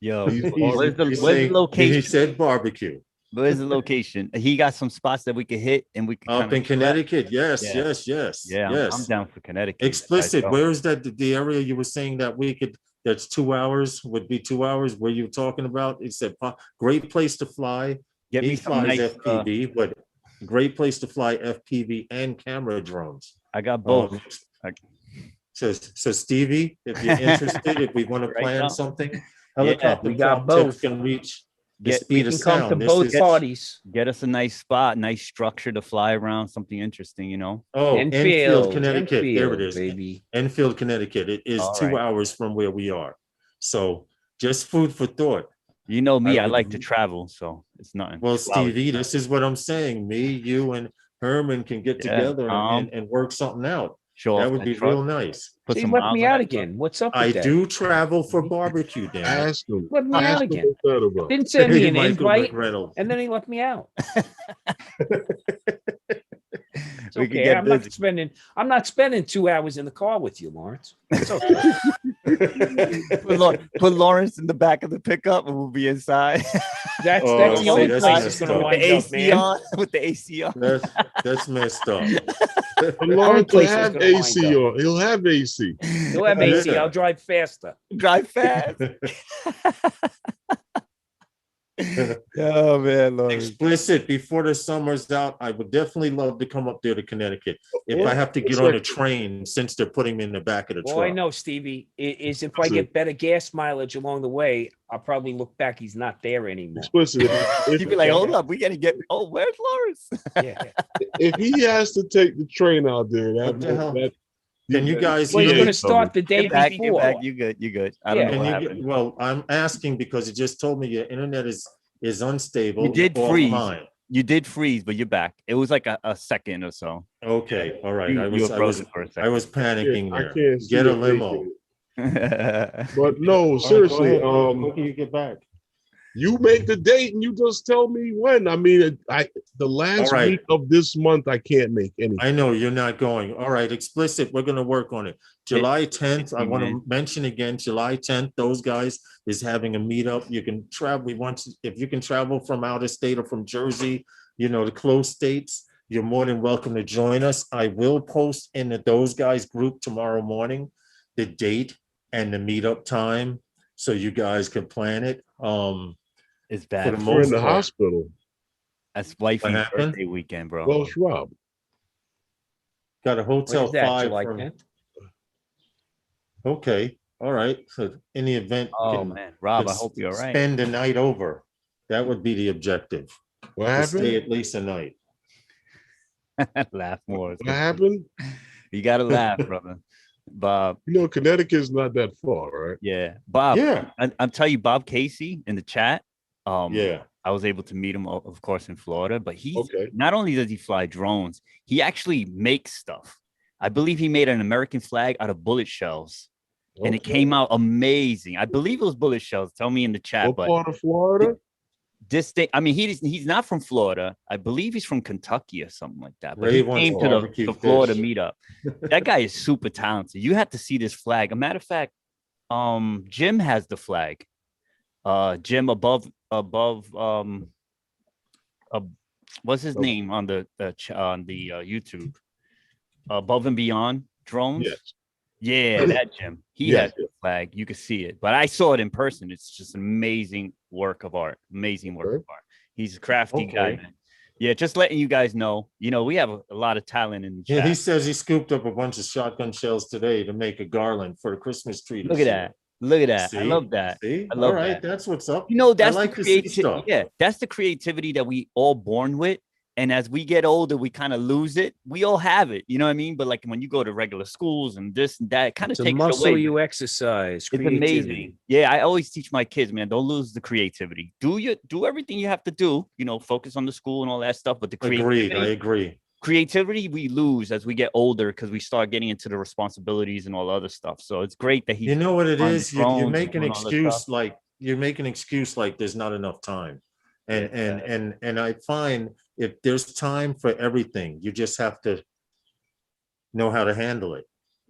Yo, He's- where's the He's where's the saying- location? He said barbecue. Where's the location? He got some spots that we could hit and we could Up in Connecticut, yes, Yeah. yes, yes, Yeah, I'm yes. down for Connecticut. Explicit, Let's go. where is that, the area you were saying that we could, that's 2 hours, would be 2 hours, where you were talking about? It said, great place to fly. Get me He some flies nice. FPV, but great place to fly FPV and camera drones. I got both. So Stevie, if you're interested, if we want to Right plan now. something, helicopter we got prop tips both. can reach the Get- We speed of can come to sound. This both is- parties. Get us a nice spot, nice structure to fly around, something interesting, you know. Oh, Enfield, Connecticut. There it Enfield, is. baby. Enfield, Connecticut. It is All 2 right. hours from where we are. So just food for thought. You know me, I I would- like to travel, so it's nothing. Well, 2 hours. Stevie, this is what I'm saying. Me, you, and Herman can get Yeah, together and work something out. Show That off would that be truck, real nice. put So you some left miles me on out that truck. again. What's up with I that? do travel for barbecue, damn it. Ask him. Let me out Ask him again. what's that about. Didn't send me an Michael invite, McReynolds. and then he left me out. It's We could okay. get I'm busy. not spending 2 hours in the car with you, Lawrence. It's okay. Put Lawrence in the back of the pickup and we'll be inside. That's Oh, the see, only that's place messed it's gonna up. With wind the up, AC man. on. With the AC on. That's messed up. And Lawrence will place is have gonna wind AC up. on. He'll have AC. You'll have AC. Yeah. I'll drive faster. Drive fast. Oh man, Lord. Explicit, before the summer's out, I would definitely love to come up there to Connecticut. If I have to get on a train, since they're putting me in the back of the All I truck. know, Stevie, is if I get better gas mileage along the way, I'll probably look back. He's not there anymore. Explicit. You'd be like, hold up, we gotta get. Oh, where's Lawrence? Yeah. If he has to take the train out there, What the hell? that Can you guys Well, hear he's me? going to start the day Get back, before. get back. You good? You good? I don't Yeah. know what Can you happened. well, I'm asking because it just told me your internet is unstable. You did or freeze. mine. You did freeze, but you're back. It was like a second or so. Okay, all right. You, I you was were I was frozen for a I second. was panicking I there. can't see Get a it limo. facing. But no, All right, go seriously, ahead. When can you get back? you make the date and you just tell me when. I mean, the last All right. week of this month I can't make anything. I know you're not going. All right, explicit. We're going to work on it. July 10th. I want to mention again, July 10th. Those guys is having a meetup. You can travel. We want you, if you can travel from out of state or from Jersey, the close states. You're more than welcome to join us. I will post in those guys group tomorrow morning the date and the meetup time, so you guys can plan it. It's For bad. the We're in most the part. hospital. That's wifey's happened? birthday weekend, bro. Welsh Rob. Got a What hotel is that, 5 July from. 10th? Okay, all right. So in the event, you Oh can man, Rob, I s- hope you're all right. spend the night over. That would be the objective. What To happened? stay at least a night. Laugh more. What happened? You gotta laugh, brother. Bob, You know, Connecticut's not that far, right? yeah, Bob. Yeah, I'm telling you, Bob Casey in the chat. yeah. I was able to meet him, of course, in Florida. But he Okay. not only does he fly drones, he actually makes stuff. I believe he made an American flag out of bullet shells, and it Okay. came out amazing. I believe it was bullet shells. Tell me in the chat. What But part of Florida? this thing, I mean, he's not from Florida. I believe he's from Kentucky or something like that. But Ray he wants came to barbecue the Florida fish. meetup. That guy is super talented. You have to see this flag. A matter of fact, Jim has the flag. Jim above what's his name on the YouTube? Above and Beyond Drones. Yes. Yeah, that Jim. He Yes. has the flag. You can see it, but I saw it in person. It's just an amazing work of art. Amazing work of art. He's a crafty guy, Okay. man. Yeah, just letting you guys know. We have a lot of talent in the Yeah, chat. he says he scooped up a bunch of shotgun shells today to make a garland for the Christmas tree. Look this at year. that. Look at that. I See? love that. See? I love All right, that. that's what's up. That's like the to see creativity. stuff. Yeah, that's the creativity that we all born with. And as we get older, we kind of lose it. We all have it, you know what I mean? But like when you go to regular schools and this and that, it kind of It's a takes it muscle away. you exercise. It's Creativity. amazing. Yeah, I always teach my kids, man, don't lose the creativity. Do everything you have to do, focus on the school and all that stuff. But the Agreed. I agree. creativity we lose as we get older because we start getting into the responsibilities and all other stuff. So it's great that he's You know what it on the is? You drones make and an doing all that excuse stuff. like there's not enough time. And I find if there's time for everything, you just have to know how to handle it.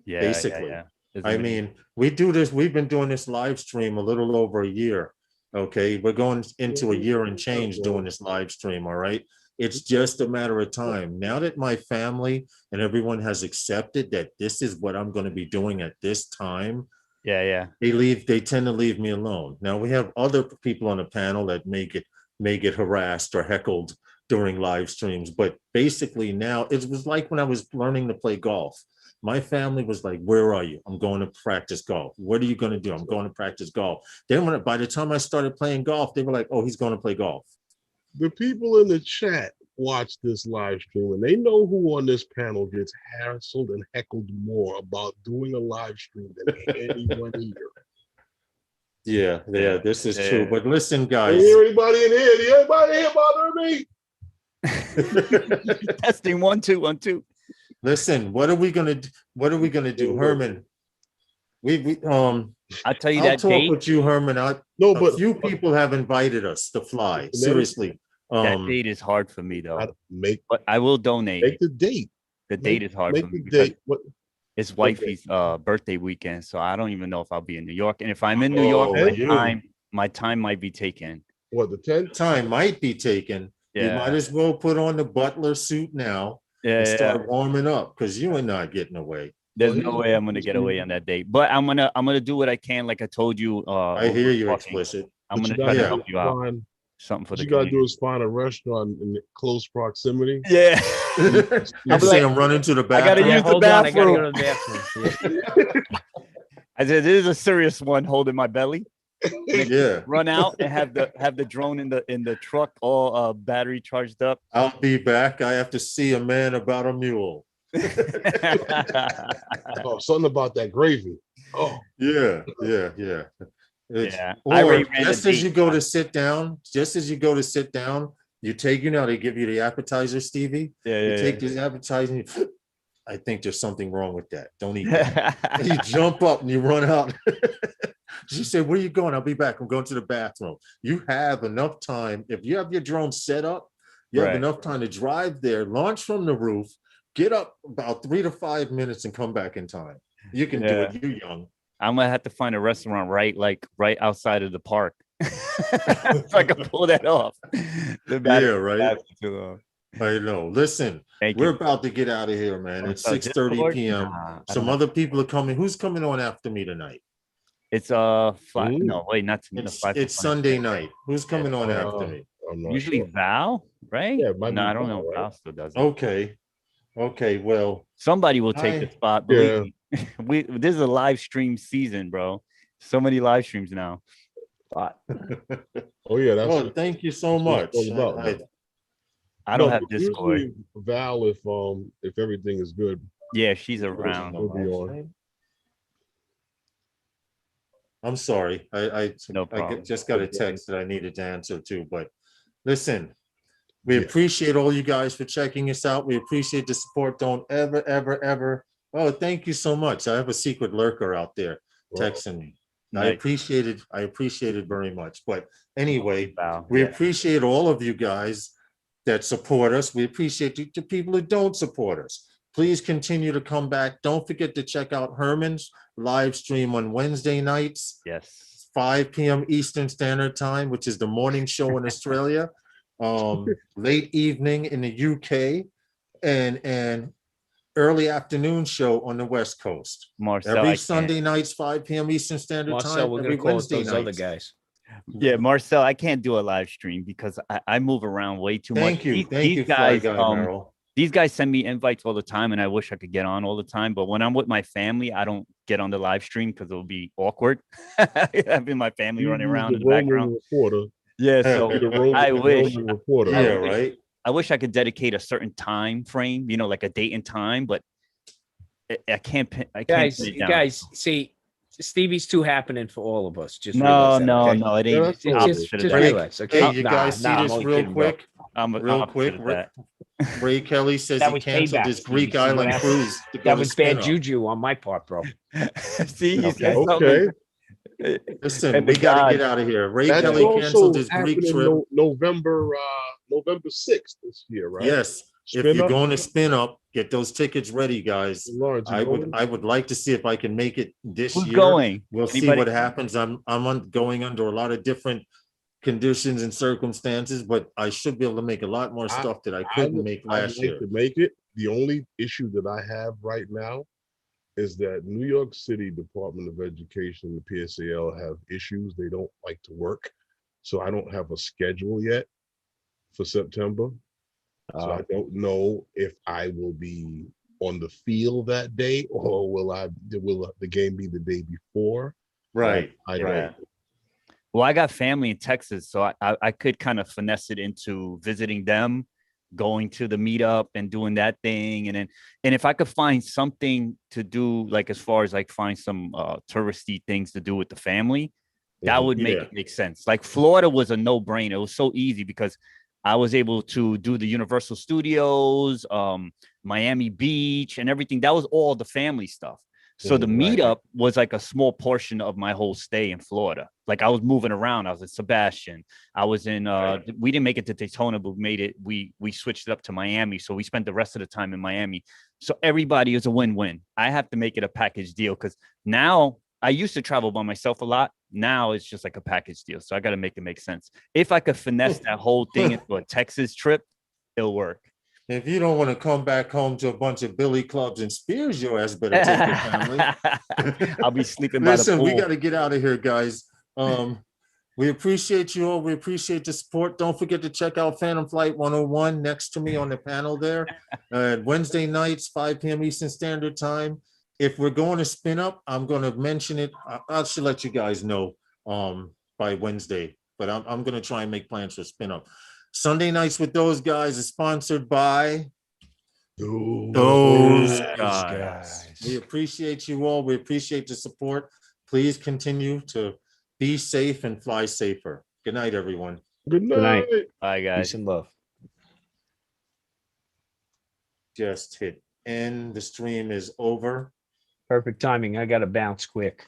Yeah, basically. yeah. I mean, we've been doing this live stream a little over a year. Okay, we're going into a year and change doing this live stream. All right. It's just a matter of time. Now that my family and everyone has accepted that this is what I'm going to be doing at this time, yeah. they tend to leave me alone. Now we have other people on the panel that may get harassed or heckled during live streams, but basically now it was like when I was learning to play golf. My family was like, "Where are you?" "I'm going to practice golf." "What are you going to do?" "I'm going to practice golf." Then by the time I started playing golf, they were like, "Oh, he's going to play golf." The people in the chat watch this live stream and they know who on this panel gets hassled and heckled more about doing a live stream than anyone here. Yeah, this is true. Yeah. But listen, Hey, guys. anybody in here? Did anybody here bother me? Testing 1 2 1 2. Listen, what are we gonna do, Herman? I'll tell you I'll that talk date. with you, Herman. A few people have invited us to fly. Seriously. That date is hard for me though. But I will donate. Make the date. The date is hard for me. It's wifey's birthday weekend, so I don't even know if I'll be in New York. And if I'm in New York, my time might be taken. What, the 10th? Time might be taken. Yeah. You might as well put on the butler suit now and start warming up, because you are not getting away. There's no way I'm gonna get away on that date. But I'm gonna do what I can, like I told you. I hear you, explicit. I'm gonna try to help you out. something for What the you gotta do community. is find a restaurant in close proximity. Yeah. You I'll be say like, I'm running to the I gotta bathroom. Yeah, use the hold on. I gotta bathroom. go to the bathroom. Yeah. I said, this is a serious one holding my belly. Yeah, Run out and have the drone in the truck all battery charged up. I'll be back. I have to see a man about a mule. Oh, something about that gravy. Oh, Yeah. Yeah, I Or already ran just a as you date. go to sit down, you take, they give you the appetizer, Stevie. Yeah, You yeah, take this appetizer, and I think there's something wrong with that. Don't eat that. yeah. And you jump up and you run out. She said, where are you going? I'll be back. I'm going to the bathroom. You have enough time. If you have your drone set up, you have Right. enough time to drive there, launch from the roof, get up about 3 to 5 minutes and come back in time. You can do Yeah. it. You're young. I'm gonna have to find a restaurant right outside of the park, so I can pull that off. The battery Yeah, right. lasted too long. I know. Listen, Thank we're you. about to get out of here, man. It's Oh, 6:30 Discord? p.m. Nah, I Some don't have- other people are coming. Who's coming on after me tonight? It's fly. Ooh. No, wait, not to It's fly for it's fun. Sunday night. Who's coming on after me? I'm not Usually sure. Val, right? Yeah, it might No, be I don't Val, know. right? Val still does it. Okay. Well, Somebody will take the I- spot. Believe me. This is a live stream season, bro. So many live streams now. But Oh yeah, that's well, thank you so that's what much. it's all about, I- man. I don't No, have but Discord. usually Val, if everything is good. Yeah, she's Where's around. my We'll be live on. stream? I'm sorry. No problem. Just got a text that I needed to answer to, but listen, we Yeah. appreciate all you guys for checking us out. We appreciate the support. Don't ever. Oh, thank you so much. I have a secret lurker out there Well, texting me. Nice. I appreciate it very much. But anyway, Val. we Yeah. appreciate all of you guys that support us. We appreciate the people who don't support us. Please continue to come back. Don't forget to check out Herman's live stream on Wednesday nights, Yes. 5 p.m. Eastern Standard Time, which is the morning show in Australia, late evening in the UK, and early afternoon show on the West Coast. Marcel. I Every can't. Sunday nights, 5 p.m. Eastern Standard Marcel, Time. we're Every gonna call it Wednesday those other nights. guys. Yeah, Marcel, I can't do a live stream because I move around way too Thank much. you, These Fly guys, Guy Merrill. these guys send me invites all the time, and I wish I could get on all the time. But when I'm with my family, I don't get on the live stream because it'll be awkward. Having my family you running use around in the Roman background. reporter. Yeah, so Be the Roman, I wish. Roman reporter. Yeah, wish. right. I wish I could dedicate a certain time frame, like a date and time, but I can't. I can't. Guys, pin it down. guys, see, Stevie's too happening for all of us. Just No, realize that, no, okay? no. It Yeah, ain't. that's It's all. Just, opposite of just that. realize, okay? Hey, you guys see I'm this only real kidding, bro. quick? I'm Real opposite quick. of that. Ray Kelly says That he was canceled payback, his Stevie. Greek See what Island happened? cruise to go That to was bad Spin-Up. juju on my part, bro. See, you said Okay. something. Okay. Listen, And we the got to God. get out of here. Ray That's Kelly also canceled his Greek happening trip. November 6th this year, right? Yes, if Spin you're Up? going to Spin Up, get those tickets ready, guys. Lawrence, you going? I would like to see if I can make it this Who's year. going? We'll see Anybody? what happens. I'm going under a lot of different conditions and circumstances, but I should be able to make a lot more stuff that I couldn't make I'd last like year. to make it. The only issue that I have right now is that New York City Department of Education, the PSAL, have issues. They don't like to work. So I don't have a schedule yet for September. So I don't know if I will be on the field that day or will the game be the day before? Right, I right. don't. Well, I got family in Texas, so I could kind of finesse it into visiting them, going to the meetup and doing that thing. And if I could find something to do, like as far as like find some touristy things to do with the family, that would make it make sense. Like Florida was a no-brainer. It was so easy because I was able to do the Universal Studios, Miami Beach and everything. That was all the family stuff. So the meetup was like a small portion of my whole stay in Florida. Like I was moving around. I was in Sebastian. I was in, we didn't make it to Daytona, but we switched it up to Miami. So we spent the rest of the time in Miami. So everybody is a win-win. I have to make it a package deal because now I used to travel by myself a lot. Now it's just like a package deal. So I got to make it make sense. If I could finesse that whole thing into a Texas trip, it'll work. If you don't want to come back home to a bunch of Billy Clubs and Spears, your ass better take your family. I'll be sleeping by the Listen, pool. we got to get out of here, guys. We appreciate you all. We appreciate the support. Don't forget to check out Phantom Flight 101 next to me on the panel there. Wednesday nights, 5 p.m. Eastern Standard Time. If we're going to spin up, I'm going to mention it. I should let you guys know by Wednesday, but I'm going to try and make plans for spin up. Sunday nights with those guys is sponsored by Those guys. We appreciate you all. We appreciate the support. Please continue to be safe and fly safer. Good night, everyone. Good night. night. Bye, guys. Peace and love. Just hit end. The stream is over. Perfect timing. I got to bounce quick.